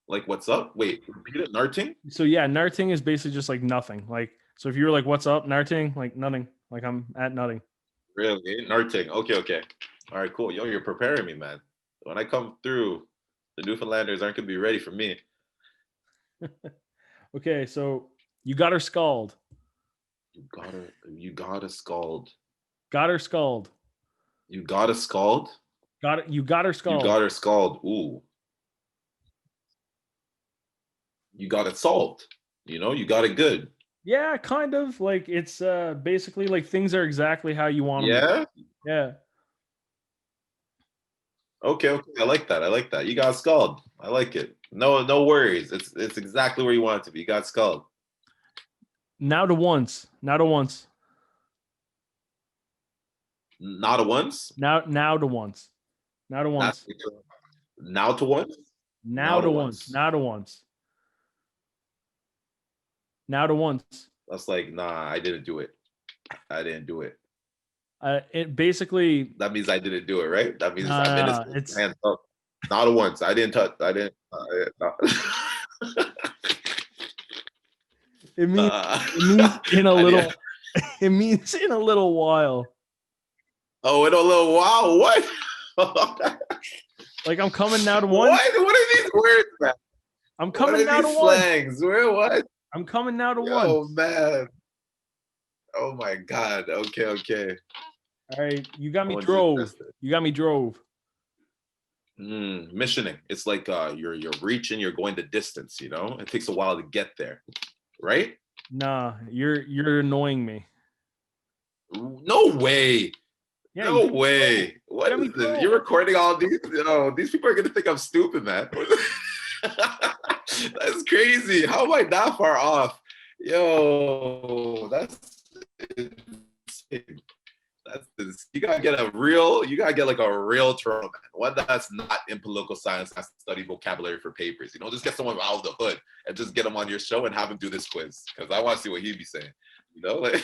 like what's up? Wait, repeat it. Narting? So yeah, narting is basically just like nothing. Like so if you were like what's up, narting, like nothing. Like I'm at nothing. Really? Narting. Okay. All right, cool. Yo, you're preparing me, man. When I come through, the Newfoundlanders aren't gonna be ready for me. Okay, so you got her scald. You got a scald. Got her scald. You got a scald? You got her scald. You got her scald. Ooh. You got it solved. You got it good. Yeah, kind of. Like it's basically like things are exactly how you want them. Yeah? Yeah. Okay. I like that. You got scald. I like it. No worries. It's exactly where you want it to be. You got scald. Now to once. Not a once? Now to once. Now to once. Now to once? Now to once. That's like, nah, I didn't do it. It basically. That means I didn't do it, right? That means I'm innocent. It's hands up. Not a once. I didn't touch. I didn't. It means in a little. It means in a little while. Oh, in a little while. What? Like I'm coming now to once. What are these words, man? I'm coming now to once. Slangs? What? I'm coming now to once. Oh man. Oh my God. Okay. All right, you got me drove. Missioning. It's like you're reaching, you're going the distance, It takes a while to get there. Right? Nah, you're annoying me. No way. Yeah, no way. What is this? You're recording all these? These people are gonna think I'm stupid, man. That's crazy. How am I that far off? Yo, that's insane. You gotta get like a real Toronto man, one that's not in political science, has to study vocabulary for papers. Just get someone out of the hood and just get him on your show and have him do this quiz, because I want to see what he'd be saying. Like,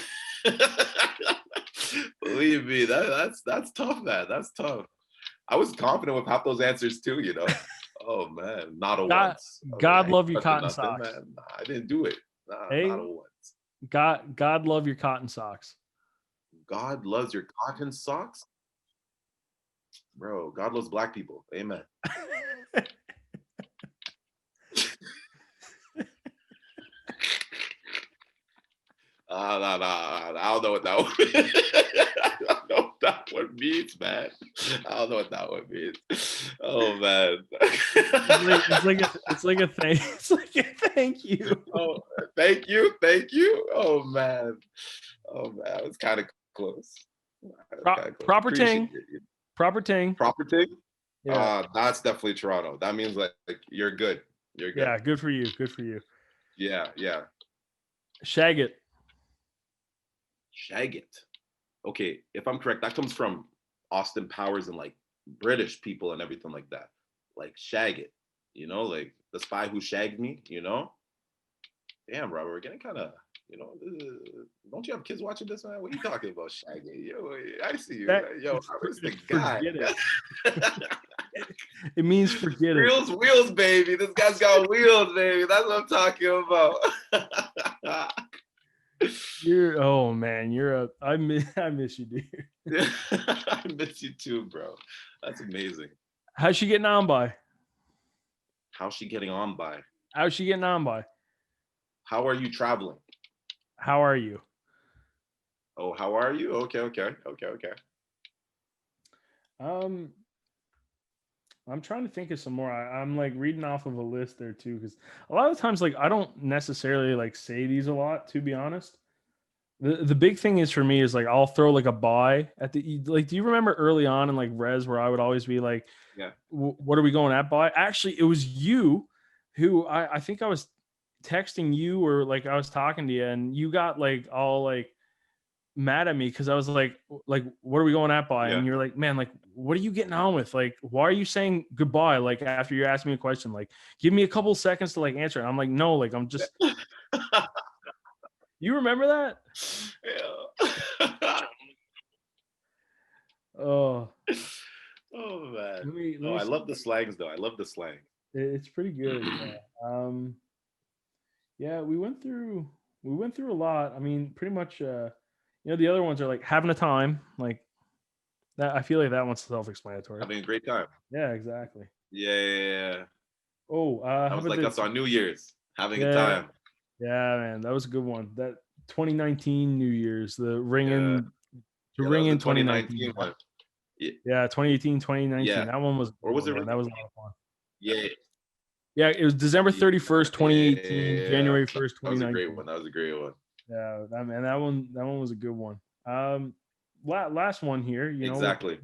believe me, that's tough, man. That's tough. I was confident with half those answers too. Oh man, not a once. God love your cotton socks. Man. Nah, I didn't do it. Not a once. God love your cotton socks. God loves your cotton socks? Bro, God loves black people. Amen. No. I don't know what that was. I don't know what that one means, man. I don't know what that one means. Oh man. It's like a thank. It's like a thank you. Oh, thank you. Oh man. It's kind of close. Proper ting. Proper ting. Proper ting. Yeah. That's definitely Toronto. That means like you're good. You're good. Yeah, good for you. Good for you. Yeah. Shag it. Shag it. Okay, if I'm correct, that comes from Austin Powers and like British people and everything like that. Like shag it, you know, like the spy who shagged me, you know. Damn, Robert, we're getting kind of, you know. Don't you have kids watching this, man? What are you talking about, shagging? Yo, I see you. Yo, Robert's the guy. It means forget it. Wheels, baby. This guy's got wheels, baby. That's what I'm talking about. I miss you, dude. I miss you too, bro. That's amazing. How's she getting on by? How's she getting on by? How's she getting on by? How are you traveling? How are you? Oh, how are you? Okay. I'm trying to think of some more. I'm like reading off of a list there too, because a lot of times, like, I don't necessarily like say these a lot, to be honest. The big thing is for me is like I'll throw like a buy at the, like, do you remember early on in like res where I would always be like, yeah, what are we going at buy? Actually, it was you who I think I was texting you, or like I was talking to you, and you got like all like mad at me because I was like what are we going at by? Yeah. And you're like, man, like what are you getting on with? Like, why are you saying goodbye? Like after you're asking me a question, like give me a couple seconds to like answer it. I'm like, no, like I'm just you remember that? Yeah. Oh man. I love the slangs though. I love the slang. It's pretty good. Yeah. Yeah, we went through a lot. I mean, pretty much the other ones are like having a time, like that. I feel like that one's self-explanatory. Having a great time. Yeah, exactly. Yeah. Oh, that was like us on New Year's, having a time. Yeah, man, that was a good one. That 2019 New Year's, the ringing 2019 one. Yeah, 2018, 2019. Yeah. That one was. Or was it? That was a lot of fun. Yeah. Yeah, it was December 31st, 2018, January 1st, 2019. That was a great one. Yeah, that one was a good one. Last one here, Exactly.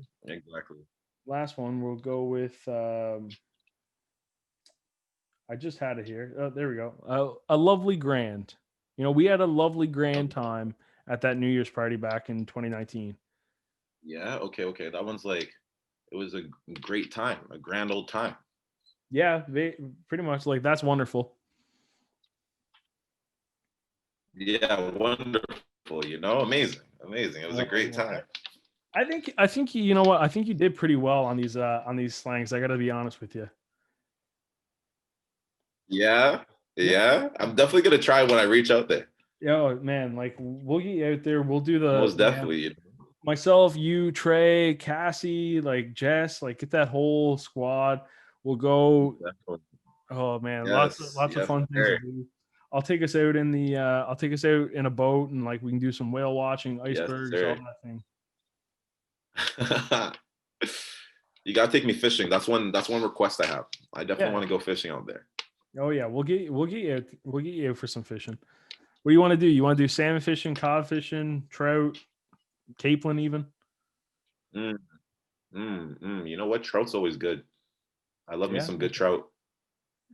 Last one, we'll go with. I just had it here. Oh, there we go. A lovely grand. We had a lovely grand time at that New Year's party back in 2019. Yeah. Okay. That one's like, it was a great time, a grand old time. Yeah, pretty much like that's wonderful. Yeah, wonderful. Amazing. It was a great time. I think you know what? I think you did pretty well on these slangs. I got to be honest with you. Yeah. I'm definitely gonna try when I reach out there. Yo, man, like we'll get you out there. We'll do the most definitely. Myself, you, Trey, Cassie, like Jess, like get that whole squad. We'll go. Oh man, lots of fun things to do. I'll take us out in a boat, and like we can do some whale watching, icebergs, all that thing. You gotta take me fishing. That's one request I have. I definitely want to go fishing out there. Oh yeah, we'll get you out for some fishing. What do you want to do? You want to do salmon fishing, cod fishing, trout, capelin even? You know what? Trout's always good. I love me some good trout.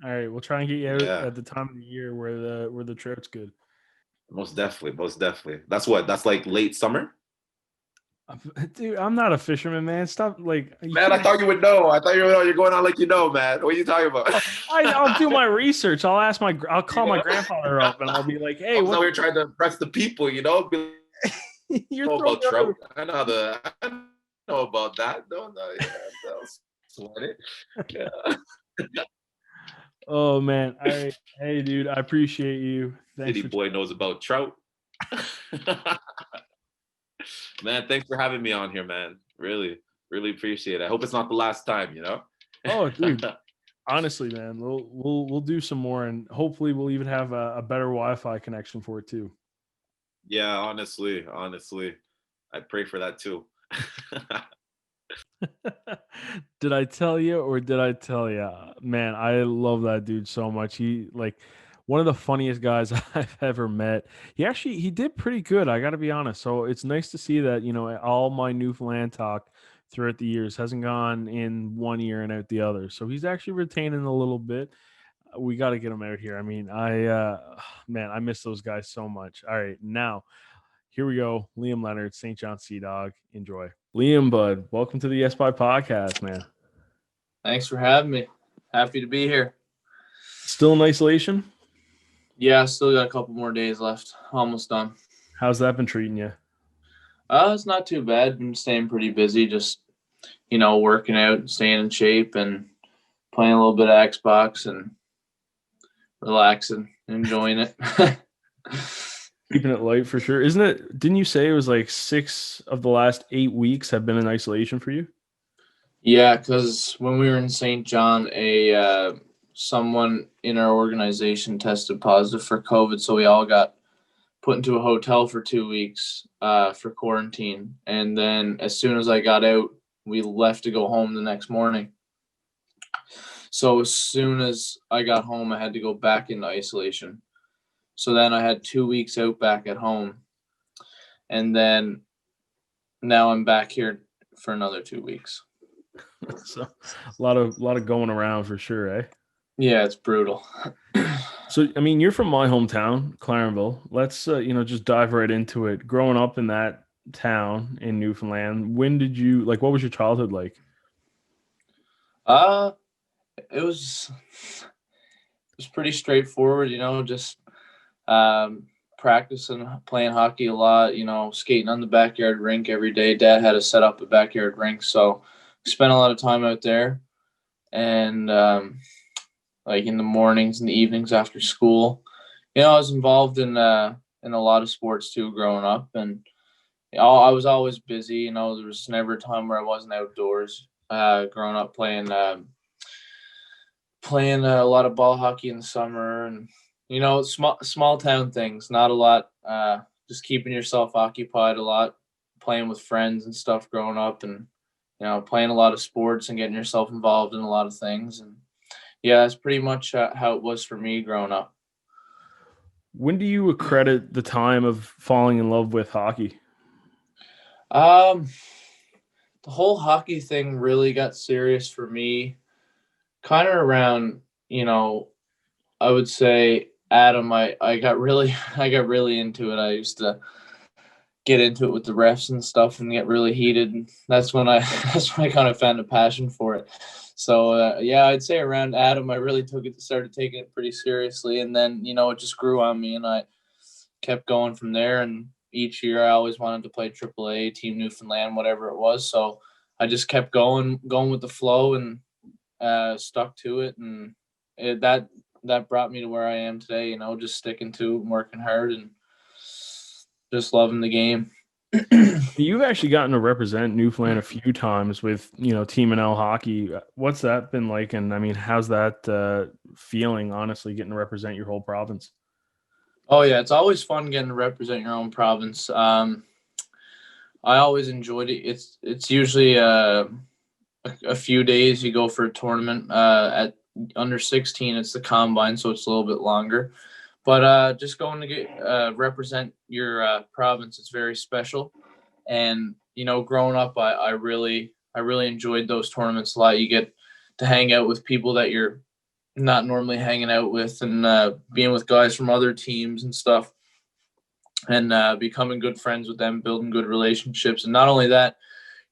All right, we'll try and get you out at the time of the year where the trout's good. Most definitely. That's like late summer. Dude, I'm not a fisherman, man. Stop, like. Man, I thought you would know. You're going on like man. What are you talking about? I'll do my research. I'll call my grandfather up and I'll be like, hey, what? We're trying to impress the people, You're about trout. I know about that. No, sweat it. Yeah. Oh man. Hey dude, I appreciate you. City boy knows about trout. Man, thanks for having me on here, man. Really, really appreciate it. I hope it's not the last time, Oh, dude. Honestly, man, we'll do some more, and hopefully we'll even have a better Wi-Fi connection for it too. Yeah, honestly, I pray for that too. Did I tell you or did I tell you? Man, I love that dude so much. He like one of the funniest guys I've ever met. He did pretty good, I got to be honest. So it's nice to see that, all my Newfoundland talk throughout the years hasn't gone in one ear and out the other. So he's actually retaining a little bit. We got to get him out here. I mean, man, I miss those guys so much. All right, now here we go. Liam Leonard, St. John Sea Dog. Enjoy. Liam, bud, welcome to the Yes By podcast, man. Thanks for having me. Happy to be here. Still in isolation? Yeah, still got a couple more days left. Almost done. How's that been treating you? It's not too bad. Been staying pretty busy, just, working out, staying in shape, and playing a little bit of Xbox and relaxing, enjoying it. Keeping it light for sure. Didn't you say it was like 6 of the last 8 weeks have been in isolation for you? Yeah, because when we were in St. John, someone in our organization tested positive for COVID, so we all got put into a hotel for 2 weeks for quarantine. And then as soon as I got out, we left to go home the next morning. So as soon as I got home, I had to go back into isolation. So then I had 2 weeks out back at home. And then now I'm back here for another 2 weeks. So a lot of going around for sure, eh? Yeah, it's brutal. So, I mean, you're from my hometown, Clarenville. Let's, just dive right into it. Growing up in that town in Newfoundland, what was your childhood like? It was pretty straightforward, just practicing, playing hockey a lot, skating on the backyard rink every day. Dad had to set up a backyard rink, so spent a lot of time out there. And like in the mornings and the evenings after school, I was involved in a lot of sports too growing up, and I was always busy. There was never a time where I wasn't outdoors. Growing up playing a lot of ball hockey in the summer, and small town things, not a lot. Just keeping yourself occupied a lot, playing with friends and stuff growing up, and playing a lot of sports and getting yourself involved in a lot of things. And yeah, that's pretty much how it was for me growing up. When do you accredit the time of falling in love with hockey? The whole hockey thing really got serious for me kind of around, I would say Adam, I got really into it. I used to get into it with the refs and stuff and get really heated. And that's when I kind of found a passion for it. So yeah, I'd say around Adam, I really started taking it pretty seriously. And then, it just grew on me and I kept going from there. And each year I always wanted to play AAA, Team Newfoundland, whatever it was. So I just kept going with the flow and stuck to it. And that brought me to where I am today, just sticking to it and working hard and just loving the game. You've actually gotten to represent Newfoundland a few times with, Team NL hockey. What's that been like? And I mean, how's that feeling, honestly, getting to represent your whole province? Oh yeah, it's always fun getting to represent your own province. I always enjoyed it. It's usually a few days. You go for a tournament at under 16. It's the combine, so it's a little bit longer. But just going to get represent your province, it's very special. And growing up, I really enjoyed those tournaments a lot. You get to hang out with people that you're not normally hanging out with, and being with guys from other teams and stuff, and becoming good friends with them, building good relationships. And not only that,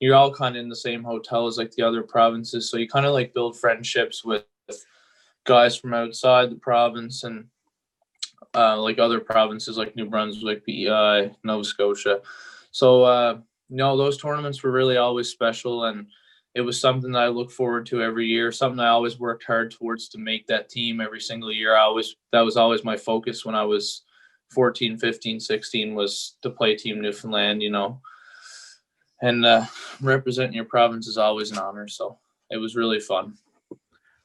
you're all kind of in the same hotel as like the other provinces, so you kind of like build friendships with guys from outside the province and like other provinces like New Brunswick, PEI, Nova Scotia. So those tournaments were really always special, and it was something that I look forward to every year, something I always worked hard towards to make that team every single year. That was always my focus when I was 14, 15, 16 was to play Team Newfoundland, and representing your province is always an honor. So it was really fun.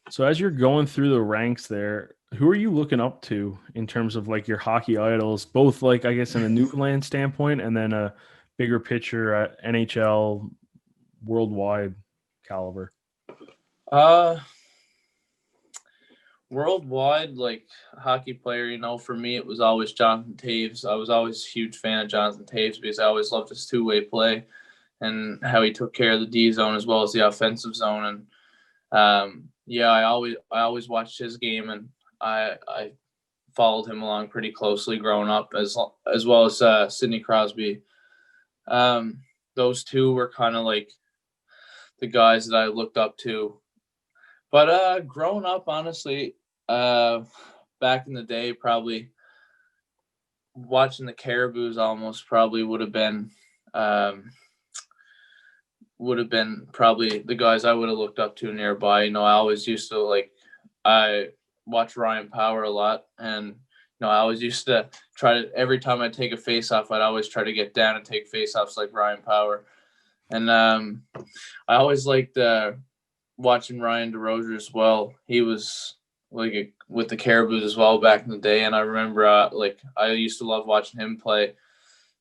So as you're going through the ranks there, who are you looking up to in terms of like your hockey idols, both like, I guess, in a Newfoundland standpoint and then a bigger picture at NHL worldwide caliber? Worldwide, like hockey player, for me it was always Jonathan Toews. I was always a huge fan of Jonathan Toews because I always loved his two-way play and how he took care of the D zone as well as the offensive zone. And I always watched his game, and I followed him along pretty closely growing up, as well as Sidney Crosby. Those two were kind of like the guys that I looked up to. But growing up, honestly, back in the day, probably watching the Caribous almost probably would have been probably the guys I would have looked up to nearby. I always used to I watch Ryan Power a lot, and I always used to try to, every time I take a face-off, I'd always try to get down and take face-offs like Ryan Power. And I always liked watching Ryan DeRozier as well. He was with the Caribous as well back in the day, and I remember I used to love watching him play.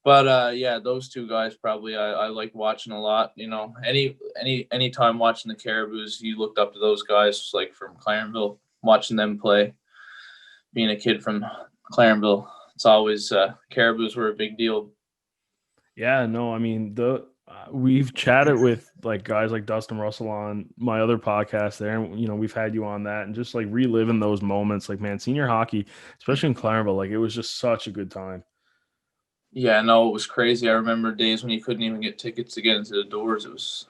But those two guys probably I like watching a lot. Any time watching the Caribous, you looked up to those guys, like from Clarenville, watching them play. Being a kid from Clarenville, it's always Caribous were a big deal. Yeah, no, I mean we've chatted with like guys like Dustin Russell on my other podcast there, and we've had you on that, and just like reliving those moments. Like, man, senior hockey, especially in Clarenville, like it was just such a good time. Yeah, no, it was crazy. I remember days when you couldn't even get tickets to get into the doors.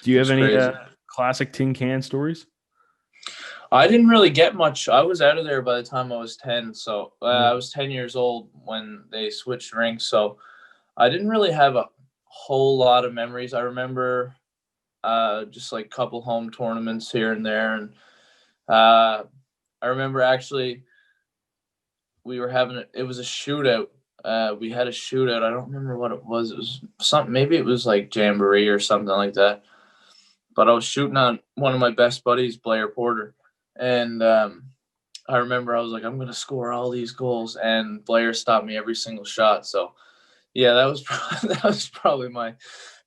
Do you have any classic tin can stories? I didn't really get much. I was out of there by the time I was 10. So I was 10 years old when they switched rinks. So I didn't really have a whole lot of memories. I remember just like a couple home tournaments here and there. And I remember actually it was a shootout. We had a shootout. I don't remember what it was. It was something, maybe it was like Jamboree or something like that. But I was shooting on one of my best buddies, Blair Porter. And I remember I was like, I'm going to score all these goals. And Blair stopped me every single shot. So, yeah, that was probably my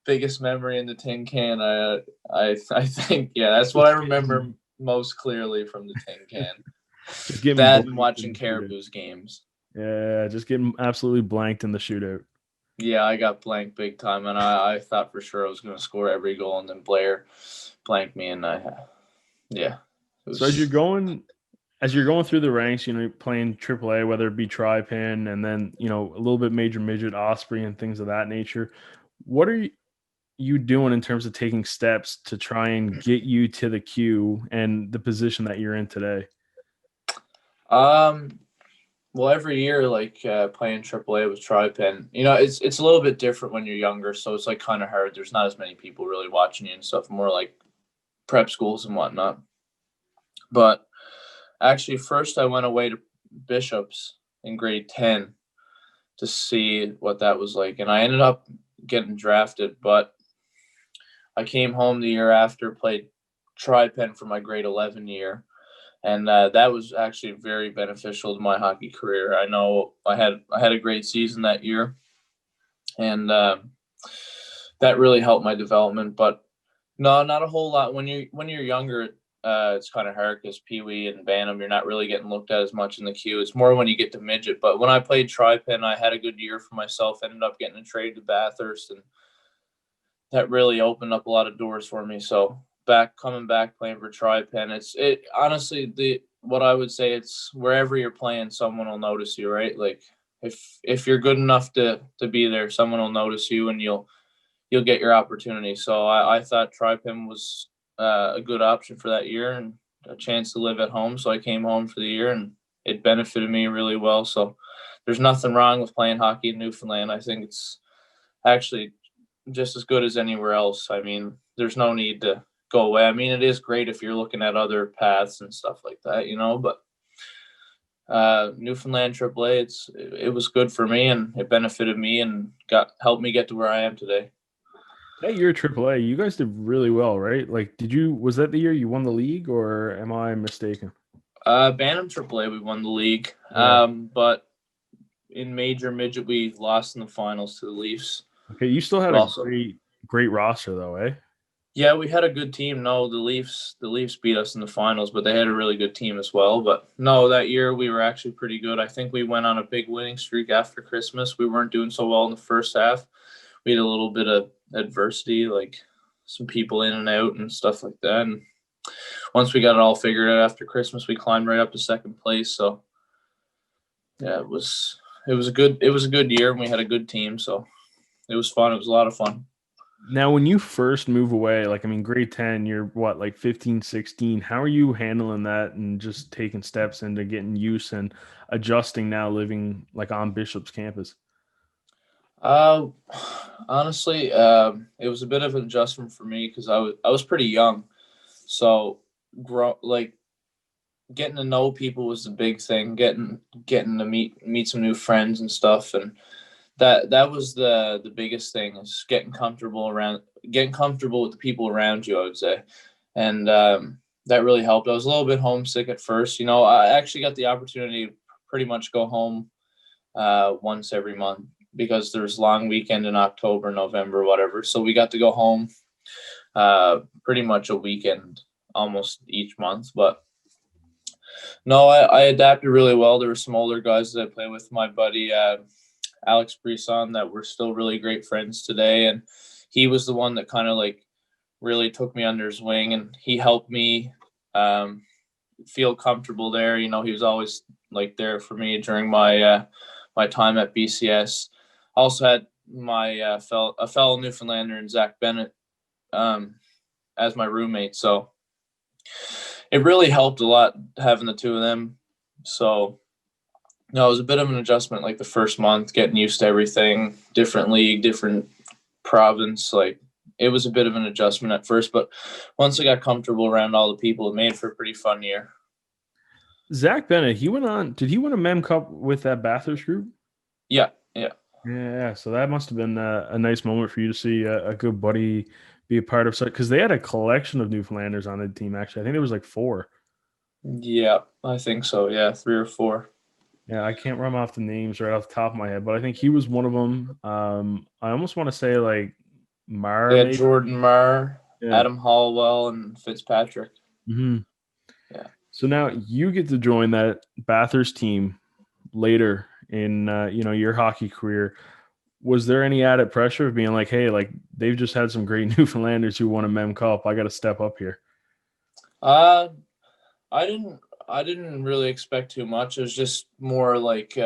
biggest memory in the tin can. I think, that's what I remember most clearly from the tin can. That and watching Caribous games. Yeah, just getting absolutely blanked in the shootout. Yeah, I got blanked big time, and I thought for sure I was going to score every goal, and then Blair blanked me, and So as you're going through the ranks, playing AAA, whether it be Tri-Pin and then a little bit major midget, Osprey, and things of that nature, what are you doing in terms of taking steps to try and get you to the queue and the position that you're in today? Well, every year, playing AAA with Tri-Pin, it's a little bit different when you're younger, so it's kind of hard. There's not as many people really watching you and stuff, more like prep schools and whatnot. But actually, first I went away to Bishops in grade 10 to see what that was like, and I ended up getting drafted. But I came home the year after, played Tri-Pin for my grade 11 year. And that was actually very beneficial to my hockey career. I know I had a great season that year, and that really helped my development. But no, not a whole lot. When you're younger, it's kind of hard because Pee Wee and Bantam, you're not really getting looked at as much in the queue. It's more when you get to midget. But when I played Tri-Pin, I had a good year for myself. Ended up getting a trade to Bathurst, and that really opened up a lot of doors for me. So coming back playing for Tri-Pin, it honestly, what I would say, it's wherever you're playing, someone will notice you, right? Like if you're good enough to be there, someone will notice you and you'll get your opportunity. So I thought Tri-Pin was a good option for that year and a chance to live at home. So I came home for the year, and it benefited me really well. So there's nothing wrong with playing hockey in Newfoundland. I think it's actually just as good as anywhere else. I mean, there's no need to go away. I mean, it is great if you're looking at other paths and stuff like that, but Newfoundland AAA, it was good for me, and it benefited me and helped me get to where I am today. That year AAA, you guys did really well, right? Like, was that the year you won the league, or am I mistaken? Bantam AAA, we won the league. Yeah. But in major midget, we lost in the finals to the Leafs. Okay, you still had Also, great roster though, eh? yeah, we had a good team. No, the Leafs beat us in the finals, but they had a really good team as well. But no, that year we were actually pretty good. I think we went on a big winning streak after Christmas. We weren't doing so well in the first half. We had a little bit of adversity, like some people in and out and stuff like that. And once we got it all figured out after Christmas, we climbed right up to second place. So yeah, it was a good year, and we had a good team. So it was fun. It was a lot of fun. Now, when you first move away, like, I mean, grade 10, you're what, like 15, 16. How are you handling that and just taking steps into getting used and adjusting now living like on Bishop's campus? Honestly, it was a bit of an adjustment for me because I was pretty young. So getting to know people was the big thing, getting to meet some new friends and stuff. And that was the biggest thing, is getting comfortable with the people around you, I would say. And that really helped. I was a little bit homesick at first. I actually got the opportunity to pretty much go home once every month, because there's long weekend in October, November, whatever. So we got to go home pretty much a weekend almost each month. But no, I adapted really well. There were some older guys that I played with, my buddy Alex Brisson, that we're still really great friends today. And he was the one that kind of like really took me under his wing, and he helped me feel comfortable there. He was always like there for me during my my time at BCS. Also had my a fellow Newfoundlander and Zach Bennett as my roommate. So it really helped a lot having the two of them. So no, it was a bit of an adjustment, like the first month, getting used to everything, different league, different province. Like, it was a bit of an adjustment at first, but once I got comfortable around all the people, it made for a pretty fun year. Zach Bennett, did he win a Mem Cup with that Bathurst group? Yeah. Yeah, so that must have been a nice moment for you to see a good buddy be a part of, because they had a collection of Newfoundlanders on the team, actually. I think there was like 4. Yeah, I think so. Yeah, 3 or 4. Yeah, I can't remember off the names right off the top of my head, but I think he was one of them. I almost want to say like Marr. Yeah, Jordan Marr, yeah. Adam Hallwell, and Fitzpatrick. Mm-hmm. Yeah. So now you get to join that Bathurst team later in your hockey career. Was there any added pressure of being like, hey, like they've just had some great Newfoundlanders who won a Mem Cup, I got to step up here? I didn't really expect too much. It was just more like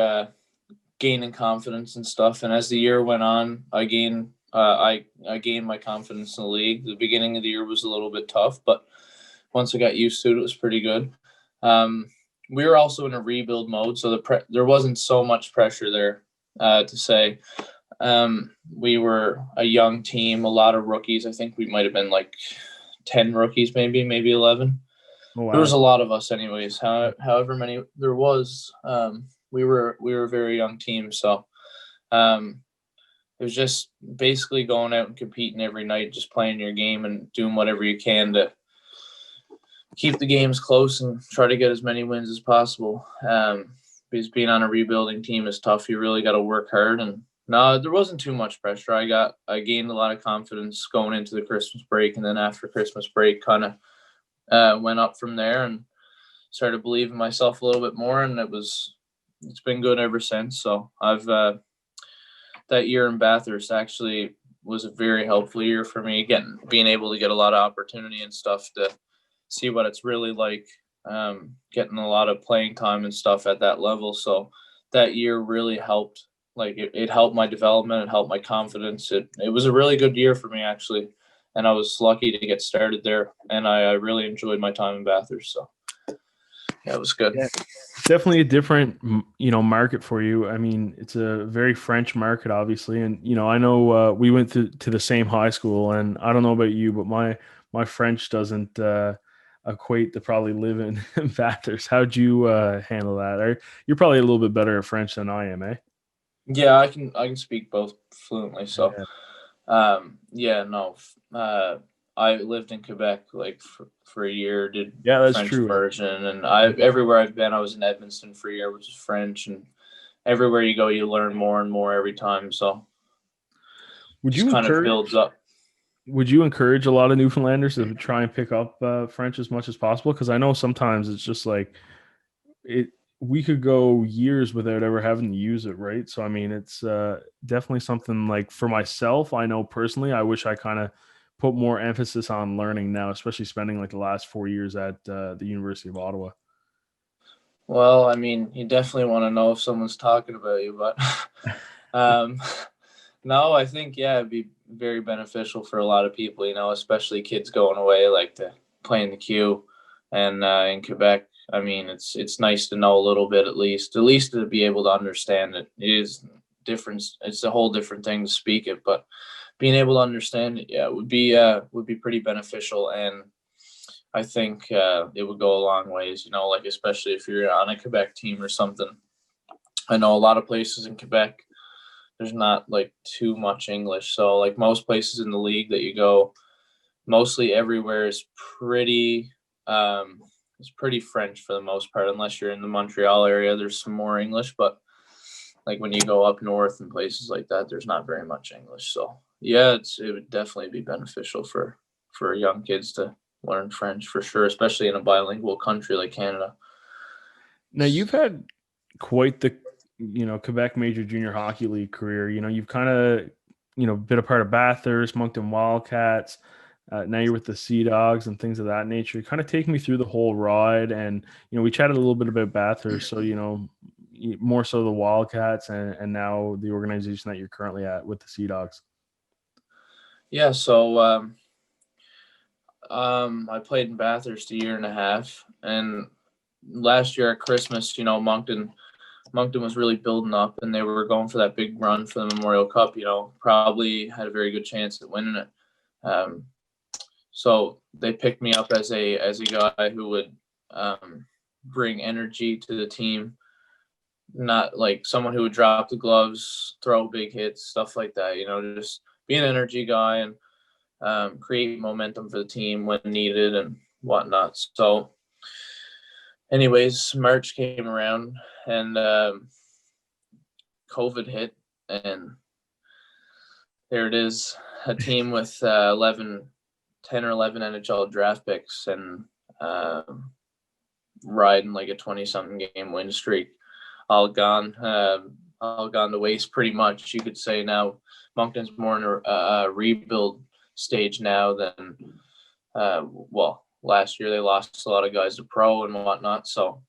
gaining confidence and stuff. And as the year went on, I gained my confidence in the league. The beginning of the year was a little bit tough, but once I got used to it, it was pretty good. We were also in a rebuild mode, so there wasn't so much pressure there to say. We were a young team, a lot of rookies. I think we might have been like 10 rookies, maybe 11. Oh, wow. There was a lot of us anyways. However many there was, we were a very young team. So it was just basically going out and competing every night, just playing your game and doing whatever you can to keep the games close and try to get as many wins as possible. Because being on a rebuilding team is tough. You really got to work hard. And no, there wasn't too much pressure. I gained a lot of confidence going into the Christmas break, and then after Christmas break, kind of went up from there and started believing myself a little bit more. And it's been good ever since. So I've that year in Bathurst actually was a very helpful year for me, being able to get a lot of opportunity and stuff to see what it's really like, getting a lot of playing time and stuff at that level. So that year really helped. Like it helped my development, it helped my confidence. It was a really good year for me, actually. And I was lucky to get started there. And I really enjoyed my time in Bathurst. So yeah, it was good. Yeah, definitely a different, market for you. I mean, it's a very French market, obviously. And, I know we went to the same high school, and I don't know about you, but my French doesn't equate to probably live in Bathurst. How'd you handle that? You're probably a little bit better at French than I am, eh? Yeah, I can speak both fluently. So, I lived in Quebec like for a year. Did that's French true. immersion, and everywhere I've been, I was in Edmonton for a year, which is French, and everywhere you go, you learn more and more every time. So, Would just you kind of encourage? builds up. Would you encourage a lot of Newfoundlanders to try and pick up French as much as possible? Because I know sometimes it's just like it. We could go years without ever having to use it, right? So I mean, it's definitely something like for myself. I know personally, I wish I kind of put more emphasis on learning now, especially spending like the last 4 years at the University of Ottawa. Well, I mean, you definitely want to know if someone's talking about you, but um, no, I think, yeah, it'd be very beneficial for a lot of people, especially kids going away, like to play in the queue. And in Quebec, I mean, it's nice to know a little bit at least to be able to understand it. It is different. It's a whole different thing to speak it, but being able to understand it, yeah, would be pretty beneficial. And I think it would go a long ways, like especially if you're on a Quebec team or something. I know a lot of places in Quebec, there's not like too much English. So like most places in the league that you go, mostly everywhere is pretty it's pretty French for the most part, unless you're in the Montreal area. There's some more English, but like when you go up north and places like that, there's not very much English. So yeah, it would definitely be beneficial for young kids to learn French for sure, especially in a bilingual country like Canada. Now you've had quite the Quebec Major Junior Hockey League career. You've kind of been a part of Bathurst, Moncton Wildcats. Now you're with the Sea Dogs and things of that nature. Kind of take me through the whole ride, and we chatted a little bit about Bathurst, so more so the Wildcats and now the organization that you're currently at with the Sea Dogs. Yeah, so I played in Bathurst a year and a half, and last year at Christmas, Moncton was really building up, and they were going for that big run for the Memorial Cup. Probably had a very good chance at winning it. So they picked me up as a guy who would bring energy to the team, not like someone who would drop the gloves, throw big hits, stuff like that. Just be an energy guy and create momentum for the team when needed and whatnot. So anyways, March came around and COVID hit, and there it is, a team with 10 or 11 NHL draft picks and riding like a 20-something game win streak, all gone to waste pretty much, you could say. Now Moncton's more in a rebuild stage now than last year they lost a lot of guys to pro and whatnot. So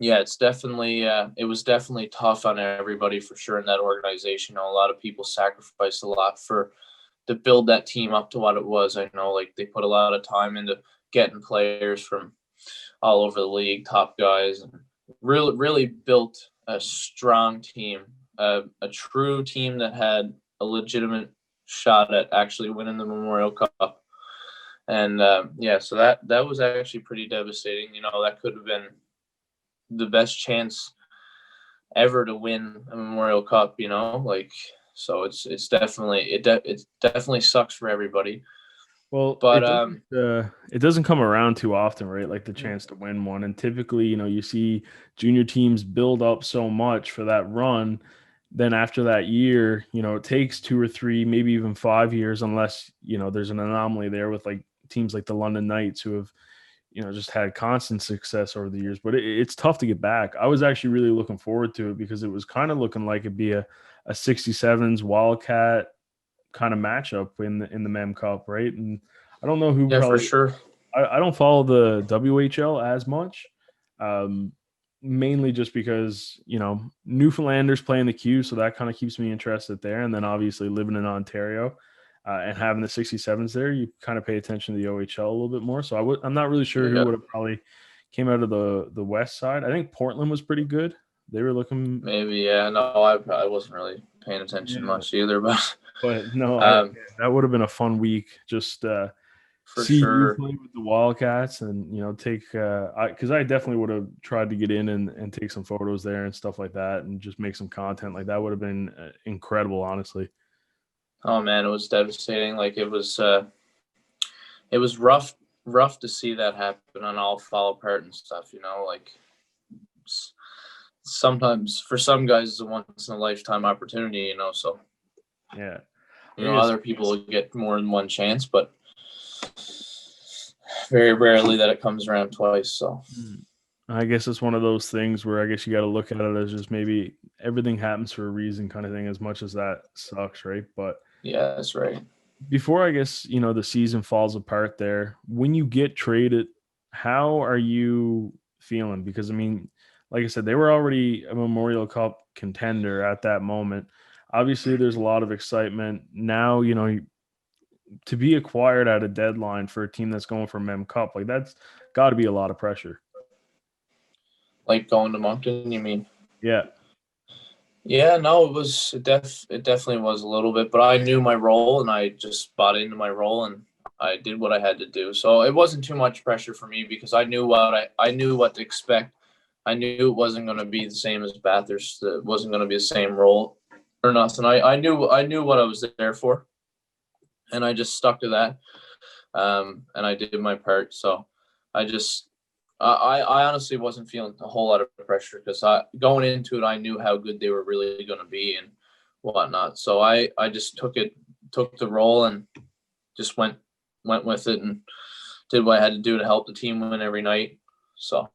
yeah, it's definitely it was definitely tough on everybody for sure in that organization. A lot of people sacrificed a lot to build that team up to what it was. I know, like, they put a lot of time into getting players from all over the league, top guys, and really built a strong team, a true team that had a legitimate shot at actually winning the Memorial Cup. And so that was actually pretty devastating. That could have been the best chance ever to win a Memorial Cup, so it definitely sucks for everybody. Well, but it doesn't come around too often, right? Like the chance to win one. And typically, you see junior teams build up so much for that run. Then after that year, it takes 2 or 3, maybe even 5 years, unless, there's an anomaly there with like teams like the London Knights who have, just had constant success over the years. But it's tough to get back. I was actually really looking forward to it because it was kind of looking like it'd be a 67s Wildcat kind of matchup in the Mem Cup, right? And I don't know who. Yeah, for sure. I don't follow the WHL as much, mainly just because Newfoundlanders play in the queue, so that kind of keeps me interested there. And then obviously living in Ontario and having the 67s there, you kind of pay attention to the OHL a little bit more. So I'm not really sure who would have probably came out of the west side. I think Portland was pretty good. They were looking maybe, yeah. No, I wasn't really paying attention much either, but no, that would have been a fun week. Just for see sure. you play with the Wildcats and take because I definitely would have tried to get in and take some photos there and stuff like that and just make some content. Like that would have been incredible, honestly. Oh man, it was devastating. Like it was rough to see that happen and all fall apart and stuff. Like sometimes for some guys it's a once in a lifetime opportunity. So yeah. Other people get more than one chance, but very rarely that it comes around twice. So I guess it's one of those things where I guess you got to look at it as just maybe everything happens for a reason kind of thing, as much as that sucks, right? But yeah, that's right. before I guess, the season falls apart there, when you get traded, how are you feeling? Because I mean, like I said, they were already a Memorial Cup contender at that moment. Obviously, there's a lot of excitement now. To be acquired at a deadline for a team that's going for Mem Cup, like that's got to be a lot of pressure. Like going to Moncton, you mean? Yeah. Yeah, no, it definitely was a little bit, but I knew my role and I just bought into my role and I did what I had to do. So it wasn't too much pressure for me because I knew I knew what to expect. I knew it wasn't going to be the same as Bathurst. It wasn't going to be the same role or nothing. I knew what I was there for, and I just stuck to that. And I did my part. So I honestly wasn't feeling a whole lot of pressure because going into it, I knew how good they were really going to be and whatnot. So I just took the role and just went with it and did what I had to do to help the team win every night. So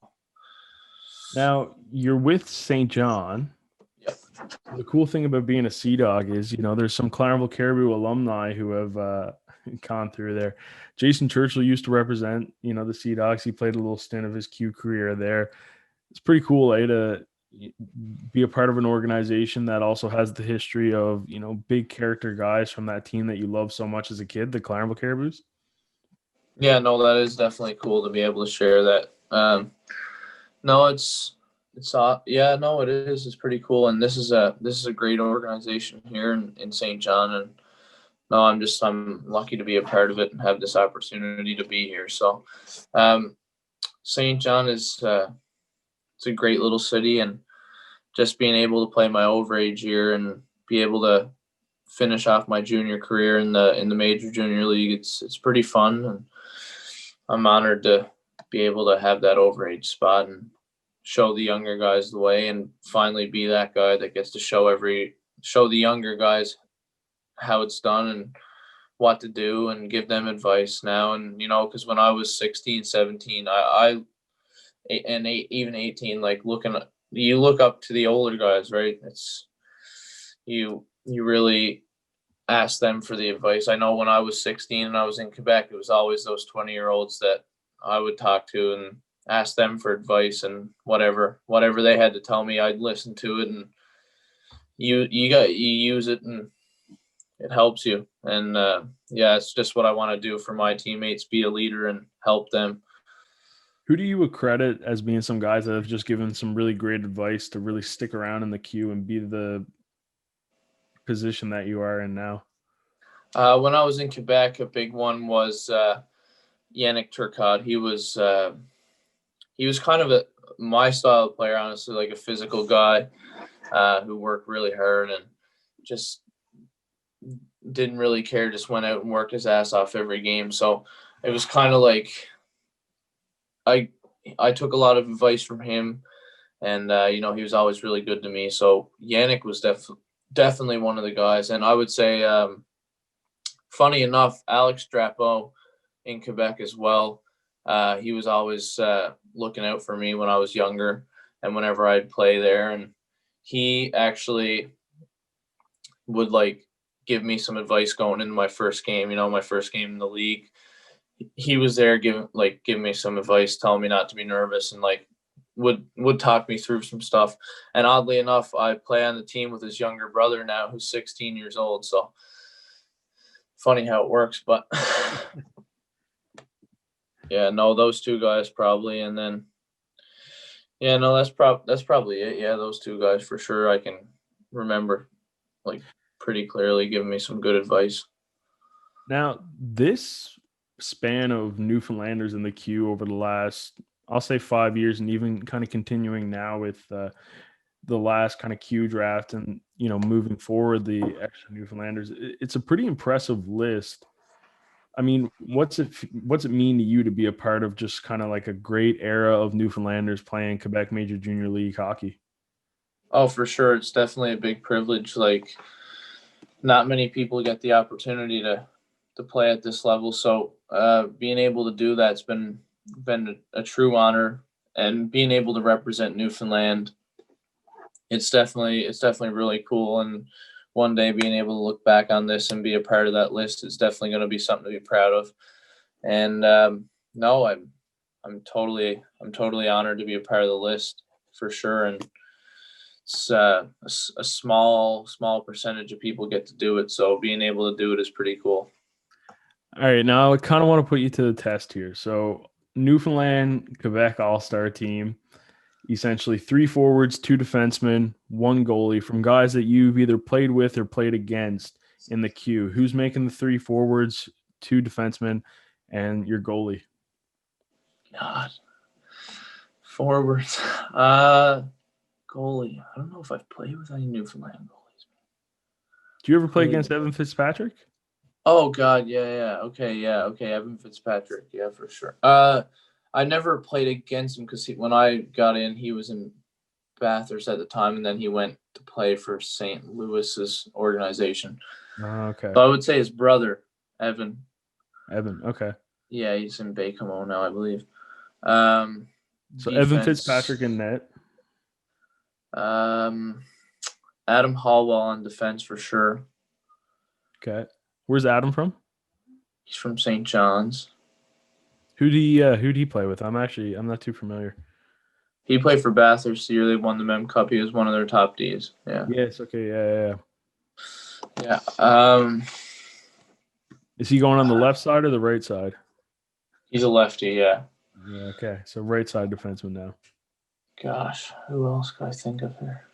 now you're with St. John. Yep. The cool thing about being a Sea Dog is, there's some Claremont Caribou alumni who have gone through there. Jason Churchill used to represent, the Sea Dogs. He played a little stint of his Q career there. It's pretty cool, to be a part of an organization that also has the history of, big character guys from that team that you love so much as a kid, the Claremont Caribous. Yeah, no, that is definitely cool to be able to share that. No, it is. It's pretty cool. And this is a great organization here in St. John. And no, I'm lucky to be a part of it and have this opportunity to be here. So, St. John it's a great little city, and just being able to play my overage here and be able to finish off my junior career in the major junior league, it's pretty fun, and I'm honored to be able to have that overage spot and show the younger guys the way, and finally be that guy that gets to show the younger guys how it's done and what to do and give them advice now. And because when I was 16, 17, even 18, like you look up to the older guys, right? It's you really ask them for the advice. I know when I was 16 and I was in Quebec, it was always those 20-year-olds that I would talk to and ask them for advice, and whatever they had to tell me, I'd listen to it, and you use it and it helps you. And it's just what I want to do for my teammates, be a leader and help them. Who do you accredit as being some guys that have just given some really great advice to really stick around in the queue and be the position that you are in now? When I was in Quebec, a big one was Yannick Turcotte. He was kind of my style of player, honestly, like a physical guy who worked really hard and just didn't really care, just went out and worked his ass off every game. So it was kind of like I took a lot of advice from him, and he was always really good to me. So Yannick was definitely one of the guys. And I would say, funny enough, Alex Drapeau in Quebec as well. He was always looking out for me when I was younger and whenever I'd play there. And he actually would give me some advice going into my first game, my first game in the league. He was there giving me some advice, telling me not to be nervous, and would talk me through some stuff. And oddly enough, I play on the team with his younger brother now, who's 16 years old. So funny how it works, but yeah, no, those two guys probably. And then, yeah, no, that's probably it. Yeah, those two guys for sure. I can remember pretty clearly giving me some good advice. Now, this span of Newfoundlanders in the queue over the last, I'll say 5 years, and even kind of continuing now with the last kind of queue draft and, moving forward, the extra Newfoundlanders, it's a pretty impressive list. I mean, what's it mean to you to be a part of just kind of like a great era of Newfoundlanders playing Quebec Major Junior League hockey? Oh, for sure. It's definitely a big privilege. not many people get the opportunity to play at this level. So being able to do that's been a true honor, and being able to represent Newfoundland, it's definitely really cool. And one day being able to look back on this and be a part of that list is definitely going to be something to be proud of. And no, I'm totally honored to be a part of the list for sure. And it's a small percentage of people get to do it. So being able to do it is pretty cool. All right, now I kind of want to put you to the test here. So Newfoundland, Quebec All-Star team, essentially 3 forwards, 2 defensemen, 1 goalie from guys that you've either played with or played against in the queue. Who's making the 3 forwards, 2 defensemen, and your goalie? God. Forwards. Goalie. I don't know if I've played with any Newfoundland goalies. Do you ever play against Evan Fitzpatrick? Oh God, yeah. Okay, Evan Fitzpatrick, yeah, for sure. I never played against him because when I got in, he was in Bathurst at the time, and then he went to play for St. Louis's organization. Okay. So I would say his brother, Evan. Okay. Yeah, he's in Baie-Comeau now, I believe. So defense. Evan Fitzpatrick in net. Adam Hallwell on defense for sure. Okay. Where's Adam from? He's from St. John's. Who'd he play with? I'm not too familiar. He played for Bathurst the year they won the Mem Cup. He was one of their top Ds. Yeah. Yes. Okay. Yeah. Yeah. Is he going on the left side or the right side? He's a lefty. Yeah. Yeah. Okay. So right side defenseman now. Gosh, who else could I think of here?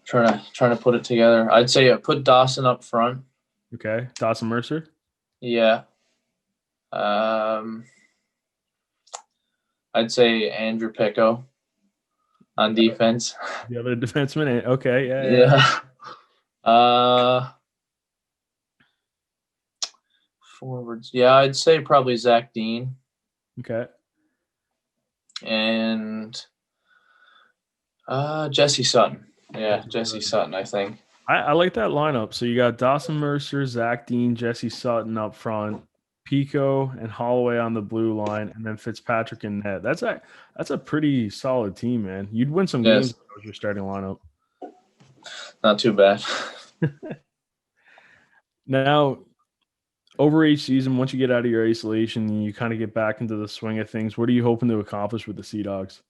Trying to put it together. I'd say put Dawson up front. Okay. Dawson Mercer? Yeah. I'd say Andrew Picco on defense. The other defenseman? Okay, yeah. Forwards. Yeah, I'd say probably Zach Dean. Okay. And Jesse Sutton. Yeah, Jesse Sutton, I think. I like that lineup. So you got Dawson Mercer, Zach Dean, Jesse Sutton up front, Pico and Holloway on the blue line, and then Fitzpatrick in net. That's a pretty solid team, man. You'd win some games with your starting lineup. Not too bad. Now, over each season, once you get out of your isolation and you kind of get back into the swing of things, what are you hoping to accomplish with the Sea Dogs?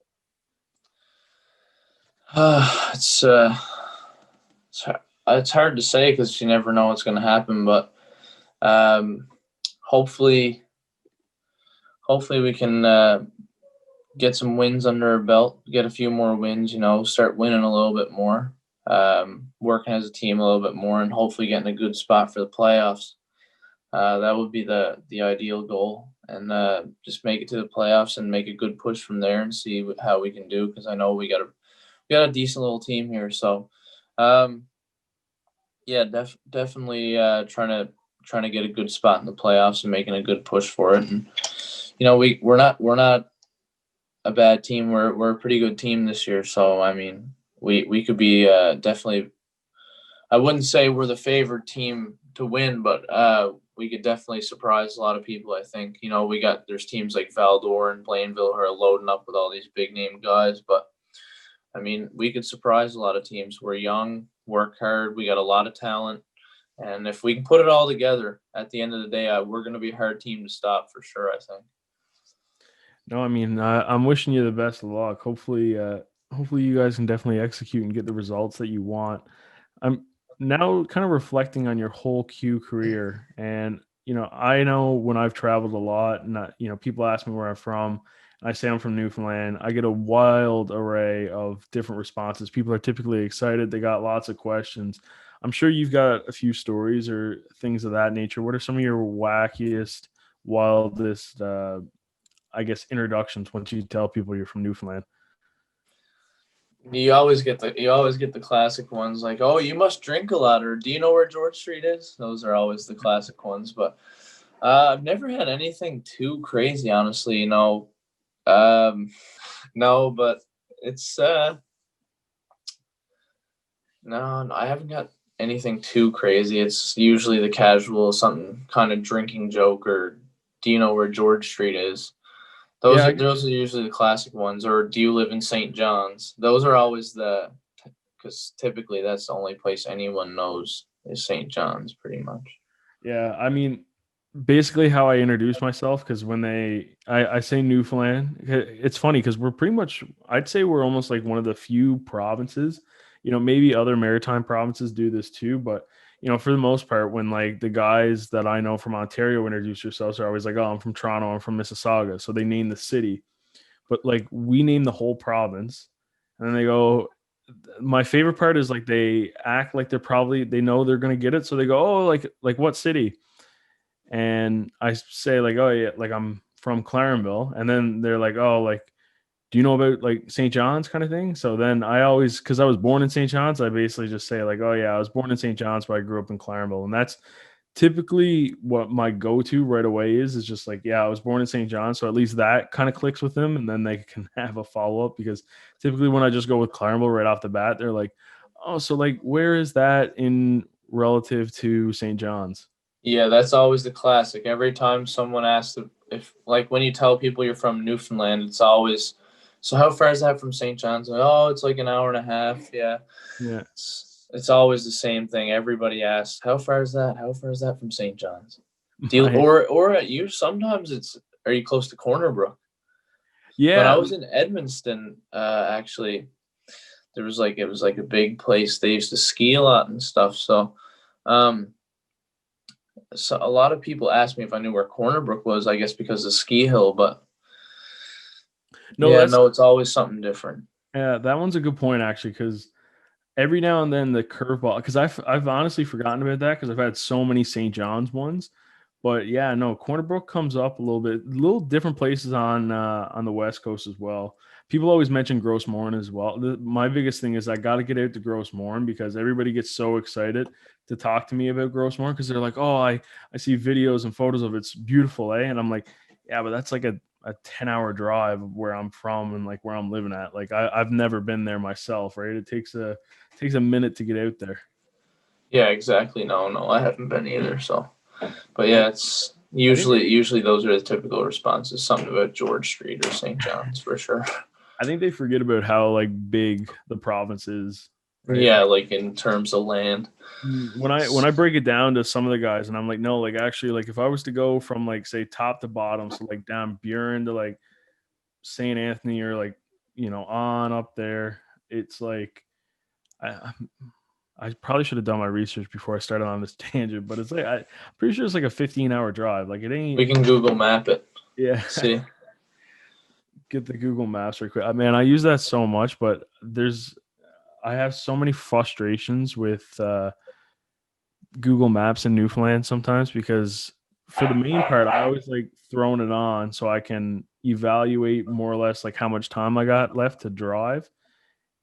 It's hard to say because you never know what's going to happen, but hopefully we can get some wins under our belt, get a few more wins, start winning a little bit more, working as a team a little bit more, and hopefully getting a good spot for the playoffs. That would be the ideal goal, and just make it to the playoffs and make a good push from there and see how we can do, because I know we got a decent little team here. So definitely trying to get a good spot in the playoffs and making a good push for it. And we're not a bad team. We're a pretty good team this year. So I mean, we could be definitely. I wouldn't say we're the favored team to win, but we could definitely surprise a lot of people. I think there's teams like Val-d'Or and Blainville who are loading up with all these big name guys, but I mean, we could surprise a lot of teams. We're young, work hard, we got a lot of talent, and if we can put it all together, at the end of the day, we're going to be a hard team to stop for sure, I think. No, I mean, I'm wishing you the best of luck. Hopefully you guys can definitely execute and get the results that you want. I'm now kind of reflecting on your whole Q career, and I know when I've traveled a lot, and people ask me where I'm from. I say I'm from Newfoundland. I get a wild array of different responses. People are typically excited. They got lots of questions. I'm sure you've got a few stories or things of that nature. What are some of your wackiest, wildest, introductions once you tell people you're from Newfoundland? You always get the classic ones like, oh, you must drink a lot, or do you know where George Street is? Those are always the classic ones. But I've never had anything too crazy, honestly. No, but it's no, I haven't got anything too crazy. It's usually the casual, something kind of drinking joke, or do you know where George Street is? Those are usually the classic ones. Or do you live in St. John's? Those are always because typically that's the only place anyone knows is St. John's, pretty much. Yeah, I mean, basically how I introduce myself, because when I say Newfoundland, it's funny because we're pretty much, I'd say we're almost like one of the few provinces, maybe other maritime provinces do this too, but for the most part, when like the guys that I know from Ontario introduce themselves, they're always like, oh, I'm from Toronto, I'm from Mississauga. So they name the city, but like we name the whole province. And then they go, my favorite part is like they act like they know they're going to get it. So they go, oh, like what city? And I say like, oh yeah, like I'm from Clarenville. And then they're like, oh, like, do you know about like St. John's kind of thing? So then I always, because I was born in St. John's, I basically just say like, oh yeah, I was born in St. John's, but I grew up in Clarenville. And that's typically what my go-to right away is just like, yeah, I was born in St. John's. So at least that kind of clicks with them. And then they can have a follow-up, because typically when I just go with Clarenville right off the bat, they're like, oh, so like, where is that in relative to St. John's? Yeah, that's always the classic. Every time someone asks if like when you tell people you're from Newfoundland, it's always, so how far is that from St. John's? Like, oh, it's like an hour and a half. Yeah. Yeah. It's always the same thing. Everybody asks, how far is that? How far is that from St. John's? Or at you, sometimes are you close to Corner Brook? Yeah. When I was in Edmundston, actually, it was like a big place. They used to ski a lot and stuff. So a lot of people asked me if I knew where Corner Brook was, I guess because of Ski Hill, but no, it's always something different. Yeah, that one's a good point actually, because every now and then the curveball, because I've honestly forgotten about that because I've had so many St. John's ones. But yeah, no, Corner Brook comes up a little different places on the West Coast as well. People always mention Gross Morin as well. My biggest thing is I got to get out to Gross Morin, because everybody gets so excited to talk to me about Gross Morin, because they're like, oh, I see videos and photos of it. It's beautiful, eh? And I'm like, yeah, but that's like a 10-hour drive where I'm from and like where I'm living at. Like I've never been there myself, right? It takes a minute to get out there. Yeah, exactly. No, I haven't been either. So, but yeah, it's usually those are the typical responses. Something about George Street or St. John's for sure. I think they forget about how like big the province is. Right? Yeah, like in terms of land. When I break it down to some of the guys, and I'm like, no, like actually, like if I was to go from like say top to bottom, so like down Buren to like St. Anthony, or like on up there, it's like I probably should have done my research before I started on this tangent, but it's like I'm pretty sure it's like a 15-hour drive. Like it ain't. We can Google map it. Yeah. See. Get the Google Maps right quick. Man, I use that so much, but I have so many frustrations with Google Maps in Newfoundland sometimes, because for the main part, I always like throwing it on so I can evaluate more or less like how much time I got left to drive.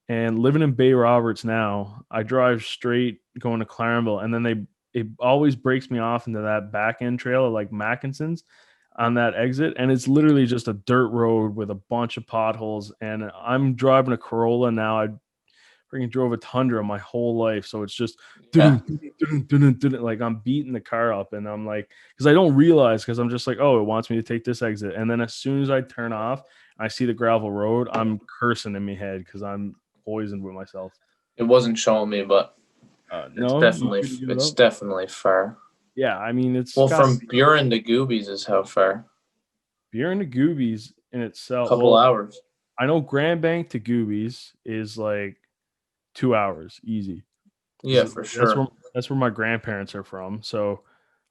And living in Bay Roberts now, I drive straight going to Clarenville, and then it always breaks me off into that back end trail of like Mackinson's on that exit, and it's literally just a dirt road with a bunch of potholes. And I'm driving a Corolla now. I freaking drove a Tundra my whole life, so it's just like I'm beating the car up, and I'm like, because I don't realize, because I'm just like, oh, it wants me to take this exit, and then as soon as I turn off, I see the gravel road, I'm cursing in my head because I'm poisoned with myself. It wasn't showing me, but it's definitely far. Yeah, I mean it's from Buren to Goobies is how far? Buren to Goobies in itself, couple hours. I know Grand Bank to Goobies is like 2 hours easy. Yeah, for sure. That's where my grandparents are from. So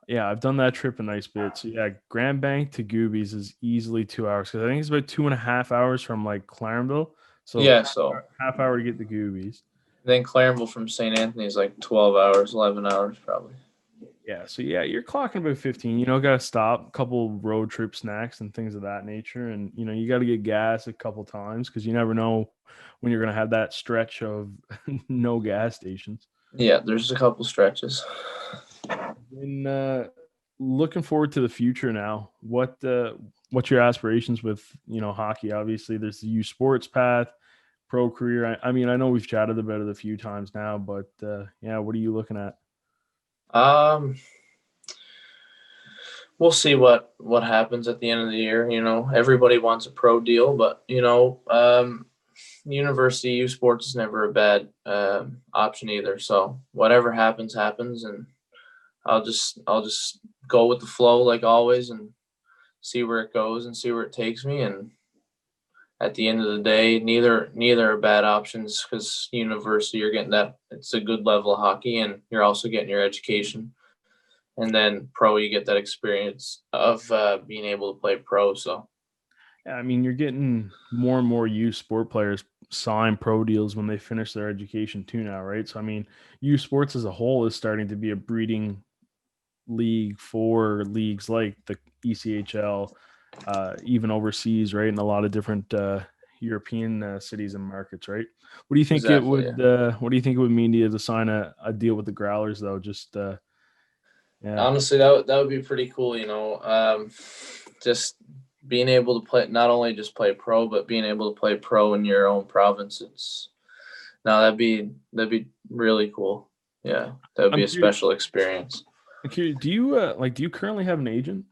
yeah, I've done that trip a nice bit. So yeah, Grand Bank to Goobies is easily 2 hours, because I think it's about 2.5 hours from like Clarenville. So yeah, so half hour to get to Goobies. Then Clarenville from St. Anthony is like 12 hours, 11 hours probably. Yeah, so yeah, you're clocking about 15. Got to stop, a couple road trip snacks and things of that nature, and you got to get gas a couple times, because you never know when you're going to have that stretch of no gas stations. Yeah, there's a couple stretches. And looking forward to the future now. What's your aspirations with hockey? Obviously, there's the U Sports path, pro career? I mean, I know we've chatted about it a few times now, but yeah, what are you looking at? We'll see what happens at the end of the year. Everybody wants a pro deal, but university U Sports is never a bad option either. So whatever happens, and I'll just go with the flow like always and see where it goes and see where it takes me. And at the end of the day, neither are bad options, because university, you're getting that, it's a good level of hockey, and you're also getting your education. And then pro, you get that experience of being able to play pro. So, I mean, you're getting more and more youth sport players sign pro deals when they finish their education too now, right? So, I mean, youth sports as a whole is starting to be a breeding league for leagues like the ECHL, even overseas, right? In a lot of different European cities and markets, right? What do you think it would? What do you think it would mean to you to sign a deal with the Growlers, though? Just yeah. Honestly, that would be pretty cool. Just being able to play, not only just play pro, but being able to play pro in your own province. That'd be really cool. Yeah, that would be a special experience. Do you currently have an agent?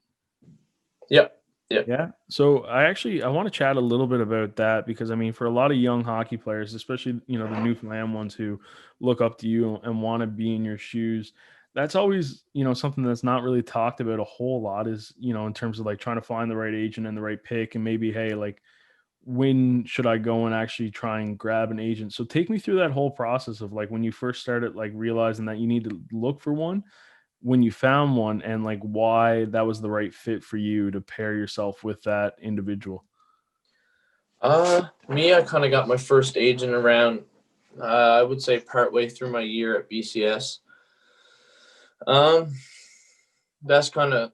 Yep. Yeah. So I want to chat a little bit about that, because I mean, for a lot of young hockey players, especially, the Newfoundland ones who look up to you and want to be in your shoes, that's always, something that's not really talked about a whole lot, is, in terms of like trying to find the right agent and the right pick, and maybe, hey, like, when should I go and actually try and grab an agent? So take me through that whole process of like when you first started like realizing that you need to look for one, when you found one, and like why that was the right fit for you to pair yourself with that individual. Me, I kind of got my first agent around, I would say partway through my year at BCS. That's kind of,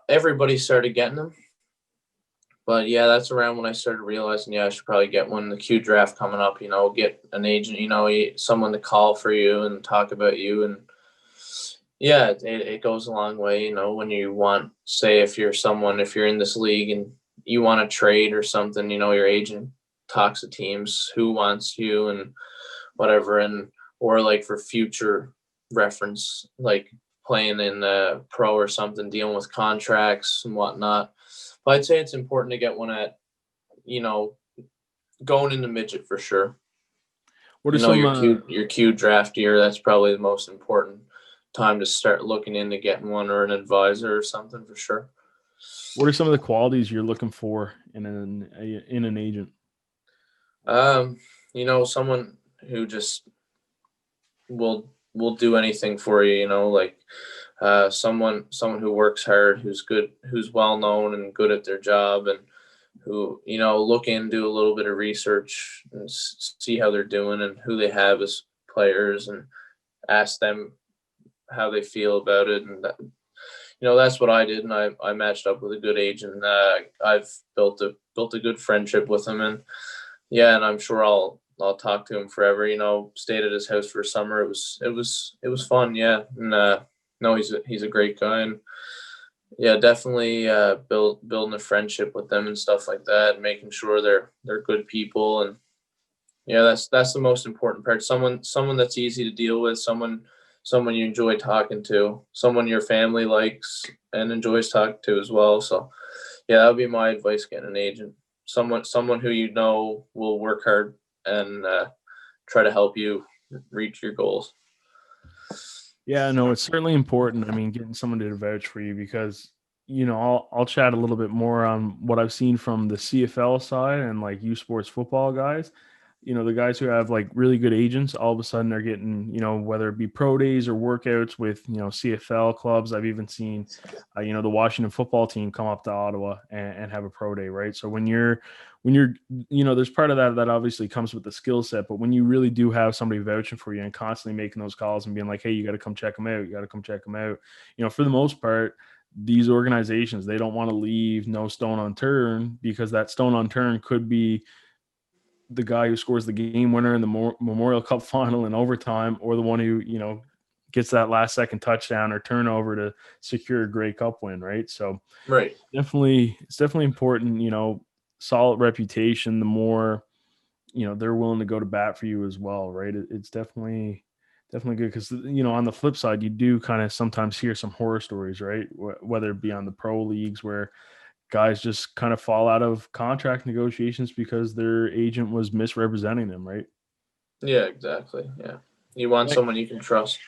everybody started getting them. But yeah, that's around when I started realizing, I should probably get one. The Q draft coming up, get an agent, someone to call for you and talk about you. And yeah, it goes a long way, when you want, say, if you're in this league and you want to trade or something, your agent talks to teams who wants you and whatever. And, or like for future reference, like playing in the pro or something, dealing with contracts and whatnot. But I'd say it's important to get one at, going into midget for sure. What are your Q draft year? That's probably the most important time to start looking into getting one, or an advisor or something for sure. What are some of the qualities you're looking for in an agent? Someone who just will do anything for you, like someone who works hard, who's good, who's well known and good at their job, and who, look in, do a little bit of research and see how they're doing and who they have as players, and ask them how they feel about it. And that's what I did, and I matched up with a good agent. I've built a good friendship with him, and and I'm sure I'll talk to him forever. Stayed at his house for summer. It was fun. Yeah. And no, he's a great guy, and definitely building a friendship with them and stuff like that, making sure they're good people. And that's the most important part. Someone that's easy to deal with, someone you enjoy talking to, someone your family likes and enjoys talking to as well. So that would be my advice, getting an agent. Someone who will work hard and try to help you reach your goals. Yeah, no, it's certainly important. I mean, getting someone to vouch for you, because, I'll chat a little bit more on what I've seen from the CFL side and like U Sports football guys. The guys who have like really good agents, all of a sudden they're getting, whether it be pro days or workouts with, CFL clubs. I've even seen, the Washington football team come up to Ottawa and have a pro day, right? So when you're, there's part of that obviously comes with the skill set, but when you really do have somebody vouching for you and constantly making those calls and being like, hey, you got to come check them out. You got to come check them out. For the most part, these organizations, they don't want to leave no stone unturned, because that stone unturned could be the guy who scores the game winner in the Memorial Cup final in overtime, or the one who, gets that last second touchdown or turnover to secure a Grey Cup win. Right. So right. It's definitely important, solid reputation. The more, they're willing to go to bat for you as well, right? It's definitely good because on the flip side, you do kind of sometimes hear some horror stories, right? Whether it be on the pro leagues where guys just kind of fall out of contract negotiations because their agent was misrepresenting them, right? Yeah, exactly. Yeah, you want someone you can trust.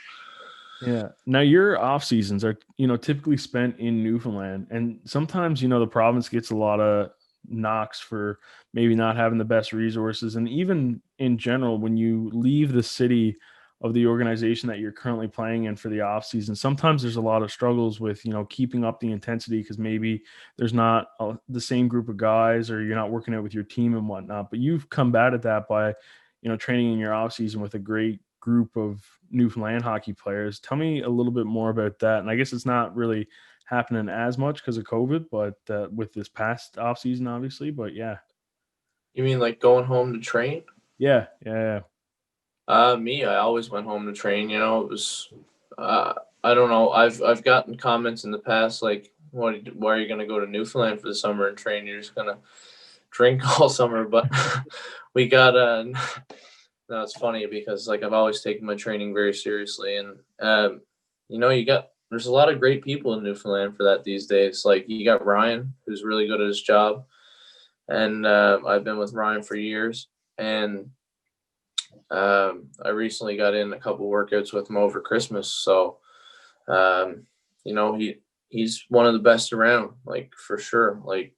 Yeah. Now your off seasons are, typically spent in Newfoundland, and sometimes, the province gets a lot of knocks for maybe not having the best resources. And even in general, when you leave the city of the organization that you're currently playing in for the off season, sometimes there's a lot of struggles with, keeping up the intensity because maybe there's not the same group of guys, or you're not working out with your team and whatnot. But you've combated that by, training in your off season with a great group of Newfoundland hockey players. Tell me a little bit more about that. And I guess it's not really happening as much because of COVID, but with this past off season, obviously. But yeah. You mean like going home to train? Yeah. Me, I always went home to train. It was, I don't know. I've gotten comments in the past like, why are you going to go to Newfoundland for the summer and train? You're just going to drink all summer. But we got no, it's funny because like I've always taken my training very seriously, and there's a lot of great people in Newfoundland for that these days. Like you got Ryan, who's really good at his job, and I've been with Ryan for years, and I recently got in a couple workouts with him over Christmas. So, he's one of the best around, like for sure. Like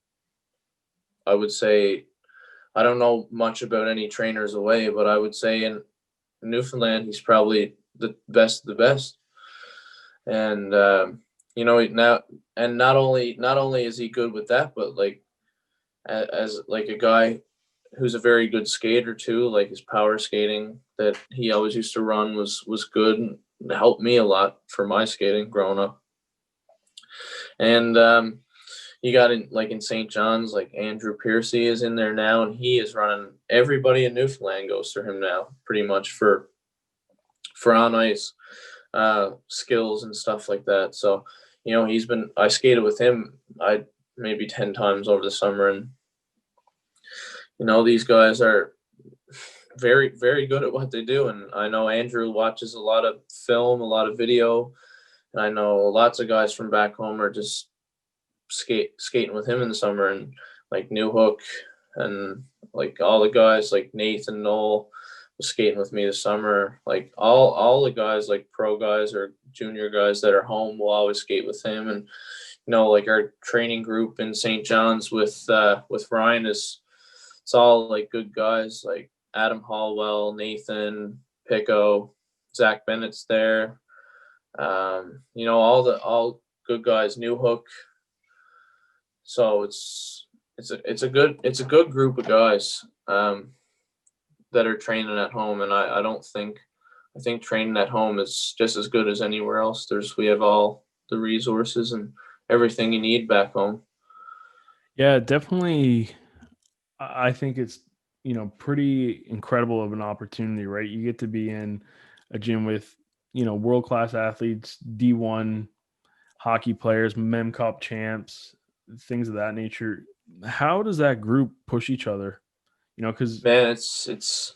I would say, I don't know much about any trainers away, but I would say in Newfoundland, he's probably the best of the best. And, now, and not only is he good with that, but like as like a guy who's a very good skater too, like his power skating that he always used to run was good and helped me a lot for my skating growing up. And, you got in St. John's, like Andrew Piercy is in there now, and he is running. Everybody in Newfoundland goes through him now, pretty much for on ice skills and stuff like that. So, I skated with him, maybe 10 times over the summer, and these guys are very, very good at what they do. And I know Andrew watches a lot of film, a lot of video, and I know lots of guys from back home are just skating with him in the summer, and like New Hook and like all the guys like Nathan Knoll was skating with me this summer. Like all the guys, like pro guys or junior guys that are home will always skate with him. And like our training group in St. John's with Ryan it's all like good guys like Adam Hallwell, Nathan Pico, Zach Bennett's there. All good guys, New Hook. So it's a good group of guys that are training at home, and I think training at home is just as good as anywhere else. We have all the resources and everything you need back home. Yeah, definitely. I think it's pretty incredible of an opportunity, right? You get to be in a gym with world-class athletes, D1 hockey players, Mem Cup champs, things of that nature. How does that group push each other? Because man, it's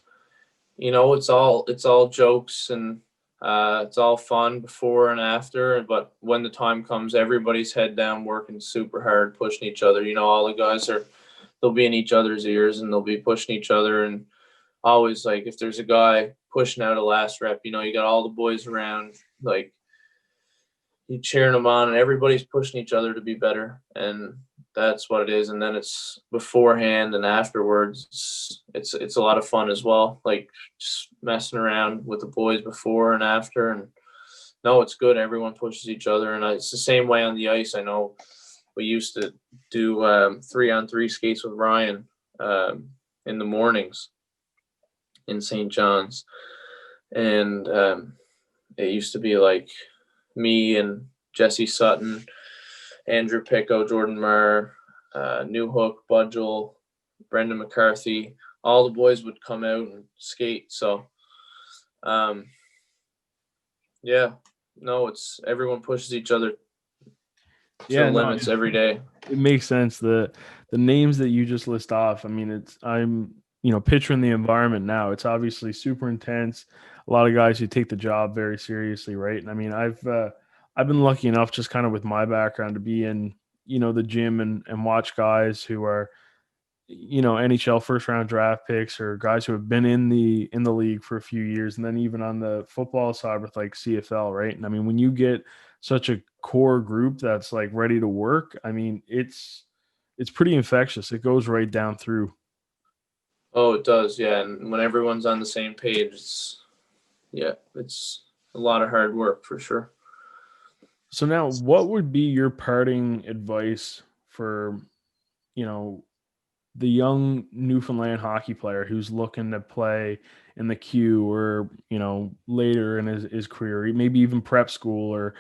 all jokes and it's all fun before and after. But when the time comes, everybody's head down, working super hard, pushing each other. All the guys they'll be in each other's ears and they'll be pushing each other. And always like if there's a guy pushing out a last rep, you got all the boys around, like you cheering them on, and everybody's pushing each other to be better, and that's what it is. And then it's beforehand and afterwards. It's a lot of fun as well, like just messing around with the boys before and after. And no, it's good. Everyone pushes each other, and it's the same way on the ice. I know we used to do 3-on-3 skates with Ryan in the mornings in St. John's, and it used to be like me and Jesse Sutton, Andrew Pico, Jordan Marr, New Hook, Budgel, Brendan McCarthy. All the boys would come out and skate. So, it's everyone pushes each other to the limits every day. It makes sense. The names that you just list off, I mean, I'm picturing the environment now, it's obviously super intense. A lot of guys who take the job very seriously, right? And I mean, I've been lucky enough, just kind of with my background, to be in the gym and watch guys who are NHL first round draft picks, or guys who have been in the league for a few years, and then even on the football side with like CFL, right? And I mean, when you get such a core group that's like ready to work, I mean, it's pretty infectious. It goes right down through. Oh, it does, yeah. And when everyone's on the same page, it's a lot of hard work for sure. So now, what would be your parting advice for the young Newfoundland hockey player who's looking to play in the Q, or later in his career, maybe even prep school, or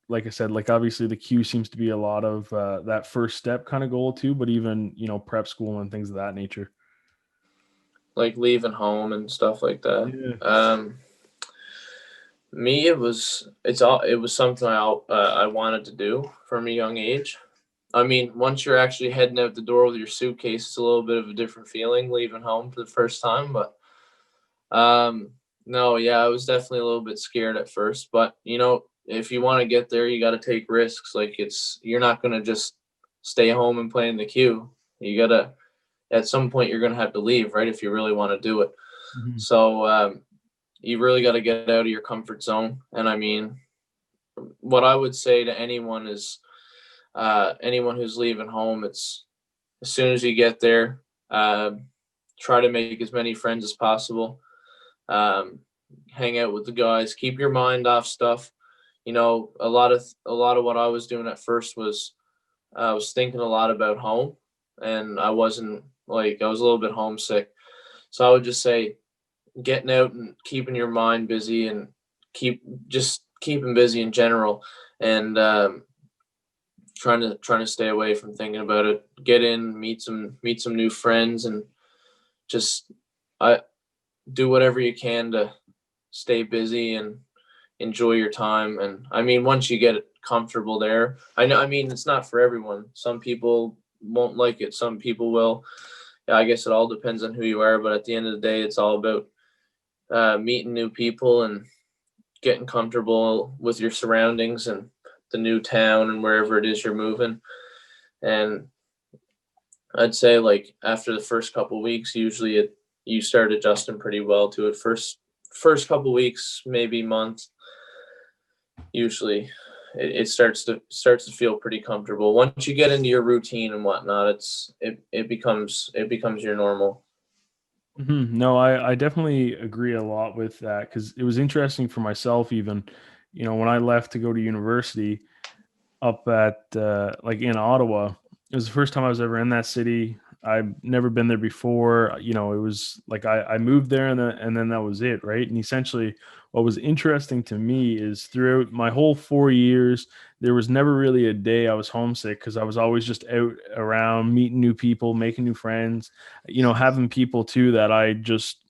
like I said, like obviously the Q seems to be a lot of that first step kind of goal too, but even prep school and things of that nature, like leaving home and stuff like that. Yeah. Me, it was something I wanted to do from a young age. I mean, once you're actually heading out the door with your suitcase, it's a little bit of a different feeling leaving home for the first time. But no, yeah, I was definitely a little bit scared at first. But if you want to get there, you got to take risks. Like you're not gonna just stay home and play in the queue. You gotta, at some point, you're gonna have to leave, right? If you really want to do it. Mm-hmm. So you really got to get out of your comfort zone. And I mean, what I would say to anyone is, anyone who's leaving home, it's as soon as you get there, try to make as many friends as possible. Hang out with the guys, keep your mind off stuff. A lot of what I was doing at first was I was thinking a lot about home, and I was a little bit homesick. So I would just say getting out and keeping your mind busy, and keeping busy in general, and trying to stay away from thinking about it. Get in, meet some new friends, and just do whatever you can to stay busy and enjoy your time. And I mean, once you get comfortable there, I mean, it's not for everyone. Some people won't like it, some people will. Yeah, I guess it all depends on who you are, but at the end of the day, it's all about meeting new people and getting comfortable with your surroundings and the new town and wherever it is you're moving. And I'd say, like, after the first couple of weeks, usually you start adjusting pretty well to it. First couple of weeks, maybe month, usually it starts to feel pretty comfortable. Once you get into your routine and whatnot, it becomes your normal. Mm-hmm. No, I definitely agree a lot with that, because it was interesting for myself, even, when I left to go to university up at like in Ottawa. It was the first time I was ever in that city. I've never been there before. It was like I moved there, and then that was it, right? And essentially, what was interesting to me is throughout my whole 4 years, there was never really a day I was homesick, because I was always just out around, meeting new people, making new friends, having people too that I just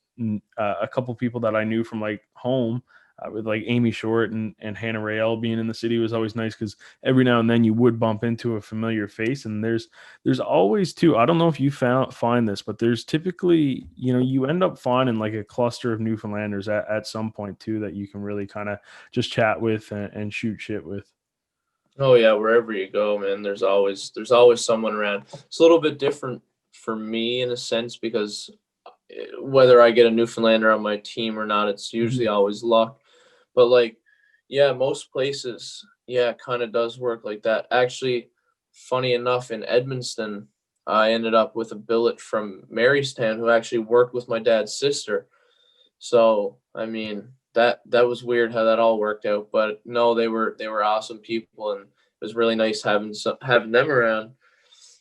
a couple people that I knew from like home. With like Amy Short and Hannah Rael being in the city was always nice, because every now and then you would bump into a familiar face. And there's always too, I don't know if you find this, but there's typically, you end up finding like a cluster of Newfoundlanders at some point too, that you can really kind of just chat with and shoot shit with. Oh yeah, wherever you go, man, there's always someone around. It's a little bit different for me in a sense, because whether I get a Newfoundlander on my team or not, it's usually always luck. But like, yeah, most places, yeah, kind of does work like that. Actually, funny enough, in Edmundston, I ended up with a billet from Marystown who actually worked with my dad's sister. So, I mean, that was weird how that all worked out. But no, they were awesome people, and it was really nice having them around.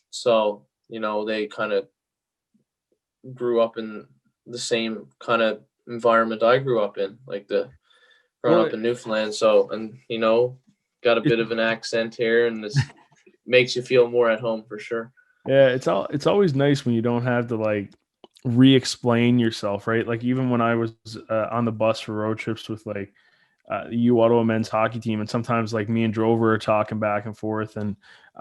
So, they kind of grew up in the same kind of environment I grew up in, like growing up in Newfoundland. So, and got a bit of an accent here, and this makes you feel more at home for sure. Yeah, it's always nice when you don't have to like re-explain yourself, right? Like even when I was on the bus for road trips with like the Ottawa men's hockey team, and sometimes like me and Drover are talking back and forth. And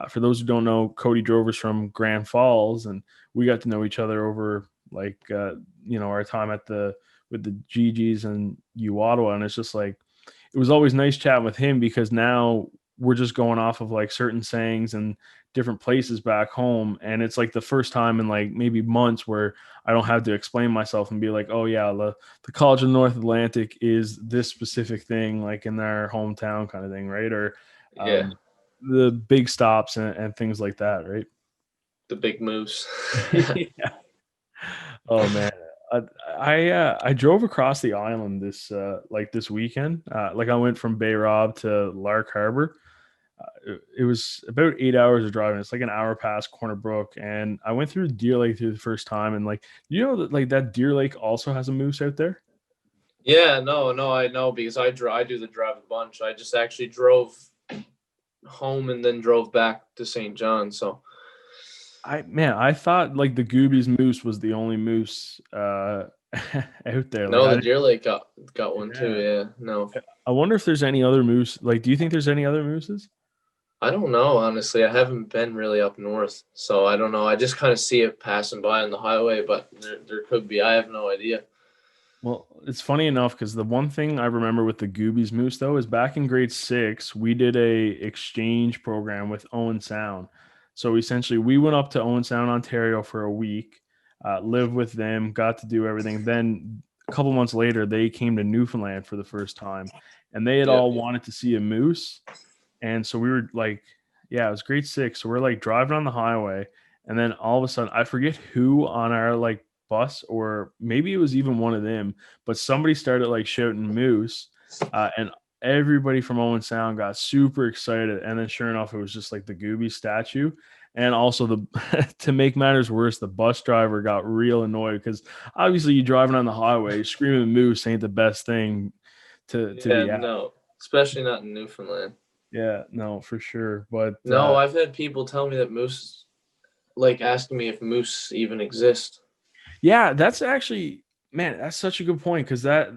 for those who don't know, Cody Drover's from Grand Falls, and we got to know each other over like our time with the GGs and U Ottawa, and it's just like it was always nice chatting with him because now we're just going off of like certain sayings and different places back home, and it's like the first time in like maybe months where I don't have to explain myself and be like, oh yeah, the College of North Atlantic is this specific thing, like in their hometown kind of thing, right? Or Yeah, the big stops and things like that, right? the big moves. Yeah. Oh man, I drove across the island this weekend. Like I went from Bay Rob to Lark Harbor. It was about 8 hours of driving. It's like an hour past Corner Brook, and I went through Deer Lake through the first time. And like that, like that Deer Lake also has a moose out there. Yeah, no, I know because I do the drive a bunch. I just actually drove home and then drove back to St. John. So I thought like the Goobies moose was the only moose out there. no, Like, the Deer Lake got one too. Yeah, no, I wonder if there's any other moose. Like, do you think there's any other mooses? I don't know. Honestly, I haven't been really up north, so I don't know. I just kind of see it passing by on the highway, but there could be. I have no idea. Well, it's funny enough because the one thing I remember with the Goobies moose though is back in grade 6, we did a exchange program with Owen Sound. So essentially, we went up to Owen Sound, Ontario for a week, lived with them, got to do everything. Then a couple months later, they came to Newfoundland for the first time, and they had all wanted to see a moose. And so we were like, yeah, it was grade 6. So we're like driving on the highway, and then all of a sudden, I forget who on our like bus, or maybe it was even one of them, but somebody started like shouting moose, and everybody from Owen Sound got super excited. And then sure enough, it was just like the Gooby statue. And also the to make matters worse, the bus driver got real annoyed because obviously you driving on the highway screaming moose ain't the best thing to be at. No, especially not in Newfoundland. Yeah, no, for sure. But no, I've had people tell me that moose, like asking me if moose even exist. yeah, that's actually, man, that's such a good point because that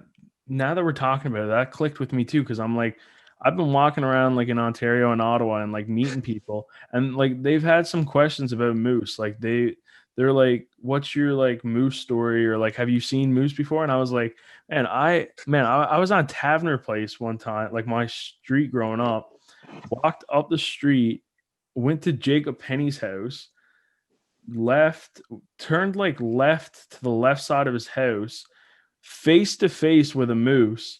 now that we're talking about it, that clicked with me too. Because I'm like, I've been walking around like in Ontario and Ottawa and like meeting people, and like they've had some questions about moose. Like they're like, "What's your like moose story?" Or like, "Have you seen moose before?" And I was like, I was on Taverner Place one time, like my street growing up. Walked up the street, went to Jacob Penny's house, turned like left to the left side of his house, face to face with a moose.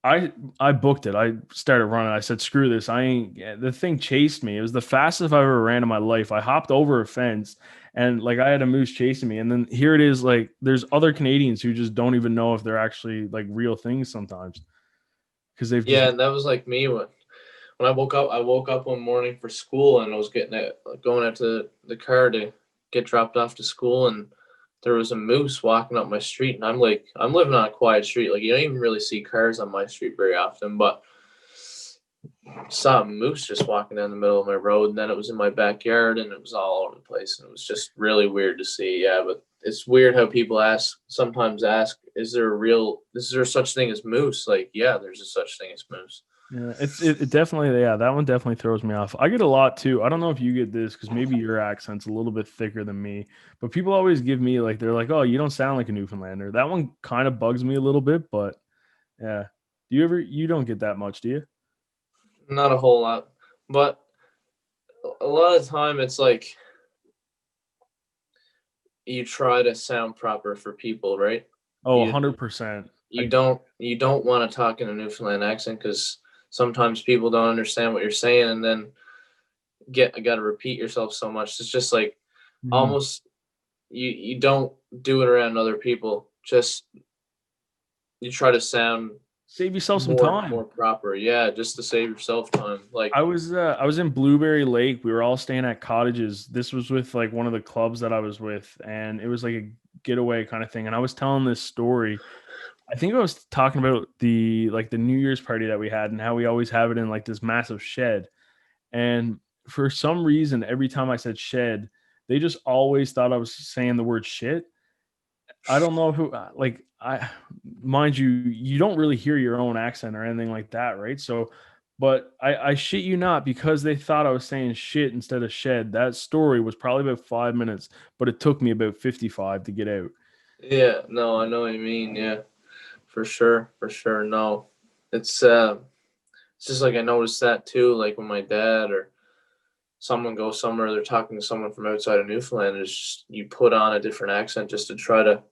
I booked it. I started running. I said, "Screw this! I ain't." The thing chased me. It was the fastest I've ever ran in my life. I hopped over a fence, and like I had a moose chasing me. And then here it is. Like there's other Canadians who just don't even know if they're actually like real things sometimes because they've and that was like me when I woke up. I woke up one morning for school, and I was going out to the car to get dropped off to school, and there was a moose walking up my street. And I'm living on a quiet street. Like you don't even really see cars on my street very often, but saw a moose just walking down the middle of my road. And then it was in my backyard, and it was all over the place. And it was just really weird to see. Yeah, but it's weird how people sometimes ask, is there such thing as moose? Like, yeah, there's a such thing as moose. Yeah, it definitely, yeah, that one definitely throws me off. I get a lot too. I don't know if you get this because maybe your accent's a little bit thicker than me, but people always give me like, they're like, "Oh, you don't sound like a Newfoundlander." That one kind of bugs me a little bit, but yeah. You don't get that much, do you? Not a whole lot, but a lot of the time it's like you try to sound proper for people, right? Oh, 100%. You don't want to talk in a Newfoundland accent because sometimes people don't understand what you're saying, and then got to repeat yourself so much. It's just like almost you don't do it around other people. Just you try to sound save yourself some time, more proper. Yeah, just to save yourself time. Like I was in Blueberry Lake. We were all staying at cottages. This was with like one of the clubs that I was with, and it was like a getaway kind of thing. And I was telling this story. I think I was talking about the New Year's party that we had and how we always have it in like this massive shed. And for some reason, every time I said shed, they just always thought I was saying the word shit. I don't know who, mind you, you don't really hear your own accent or anything like that, right? So But I shit you not, because they thought I was saying shit instead of shed. That story was probably about 5 minutes, but it took me about 55 to get out. Yeah, no, I know what you mean. Yeah, for sure. No, it's just like I noticed that too. Like when my dad or someone goes somewhere, they're talking to someone from outside of Newfoundland. It's just, you put on a different accent just to try to,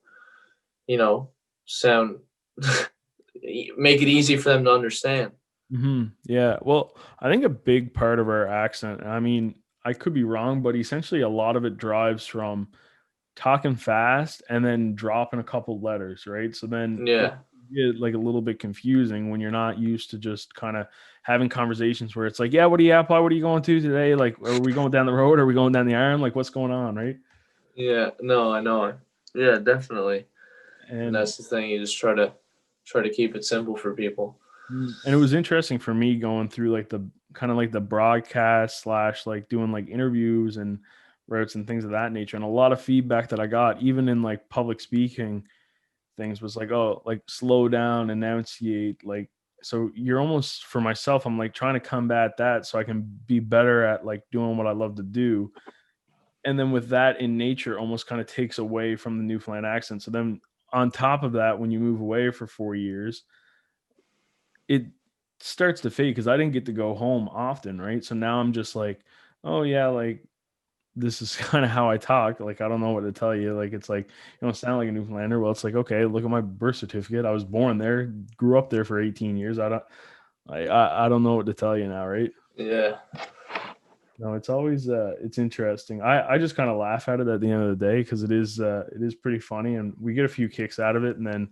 sound make it easy for them to understand. Yeah. Well, I think a big part of our accent, I mean, I could be wrong, but essentially a lot of it drives from talking fast and then dropping a couple letters, right? So then it Yeah, get like a little bit confusing when you're not used to just kind of having conversations where it's like, yeah, what are you at, what are you going to today? Like, are we going down the road? Are we going down the iron? Like, what's going on, right? yeah, no, I know. Yeah, definitely. And And that's the thing. You just try to keep it simple for people. and it was interesting for me going through like the kind of like the broadcast slash like doing like interviews and routes and things of that nature. And a lot of feedback that I got, even in like public speaking things, was like, oh, like slow down, enunciate. Like, so you're almost, for myself, I'm like trying to combat that so I can be better at like doing what I love to do. And then with that in nature almost kind of takes away from the Newfoundland accent. So then on top of that, when you move away for 4 years, it starts to fade because I didn't get to go home often, right? So now I'm just like, oh yeah, like this is kind of how I talk. Like, I don't know what to tell you. Like, it's like, you don't sound like a Newfoundlander. Well, it's like, okay, look at my birth certificate. I was born there, grew up there for 18 years. I don't know what to tell you now, right? Yeah, No, it's always it's interesting. I just kind of laugh at it at the end of the day because it is pretty funny and we get a few kicks out of it. And then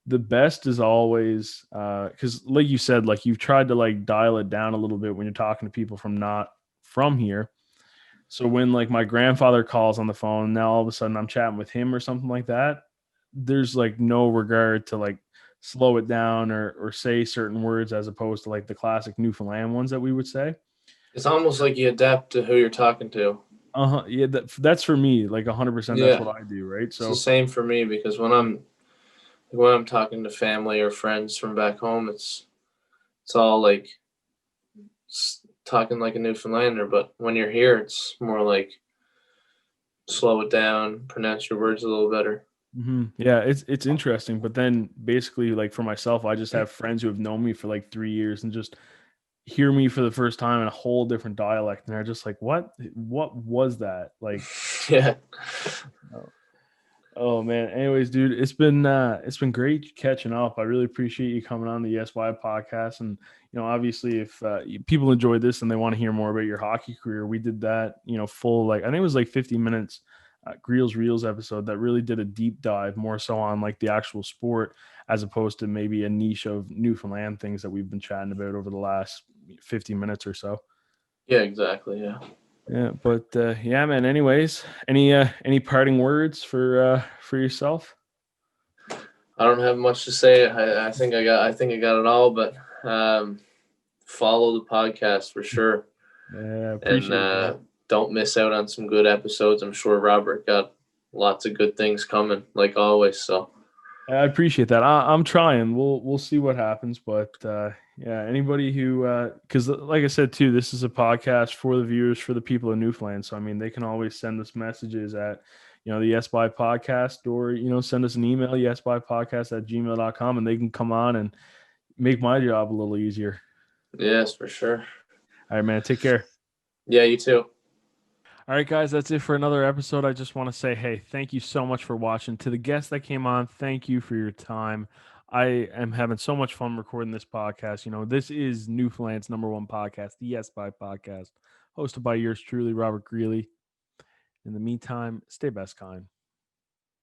the best is always because like you said, like you've tried to like dial it down a little bit when you're talking to people from not from here. So when like my grandfather calls on the phone, now all of a sudden I'm chatting with him or something like that, there's like no regard to like slow it down or say certain words as opposed to like the classic Newfoundland ones that we would say. it's almost like you adapt to who you're talking to. Uh-huh. Yeah, that's for me, like 100%. That's Yeah, what I do, right? it's the So same for me because when I'm talking to family or friends from back home, it's all like talking like a Newfoundlander. But when you're here, it's more like slow it down, pronounce your words a little better. yeah, it's interesting. But then basically, like for myself, I just have friends who have known me for like 3 years and just hear me for the first time in a whole different dialect, and they're just like, what was that? Like, Yeah. oh man. Anyways, dude, it's been great catching up. I really appreciate you coming on the Yes Why podcast. And obviously, if people enjoyed this and they want to hear more about your hockey career, we did that. Full, like I think it was like 50 minutes. Greels Reels episode that really did a deep dive more so on like the actual sport as opposed to maybe a niche of Newfoundland things that we've been chatting about over the last 50 minutes or so. Yeah, exactly. Yeah. Yeah, but yeah, man. Anyways, any parting words for yourself? I don't have much to say. I think I got it all, but follow the podcast for sure. Yeah, And appreciate that. don't miss out on some good episodes. I'm sure Robert got lots of good things coming, like always. So I appreciate that. I'm trying. We'll see what happens, but yeah, anybody who because like I said too, this is a podcast for the viewers, for the people of Newfoundland. So I mean, they can always send us messages at the Yes By Podcast, or send us an email, yesbypodcast@gmail.com, and they can come on and make my job a little easier. yes, for sure. All right, man. Take care. Yeah, you too. All right, guys, that's it for another episode. I just want to say, hey, thank you so much for watching. To the guests that came on, thank you for your time. I am having so much fun recording this podcast. This is Newfoundland's #1 podcast, the Yes By Podcast, hosted by yours truly, Robert Greeley. In the meantime, stay best kind.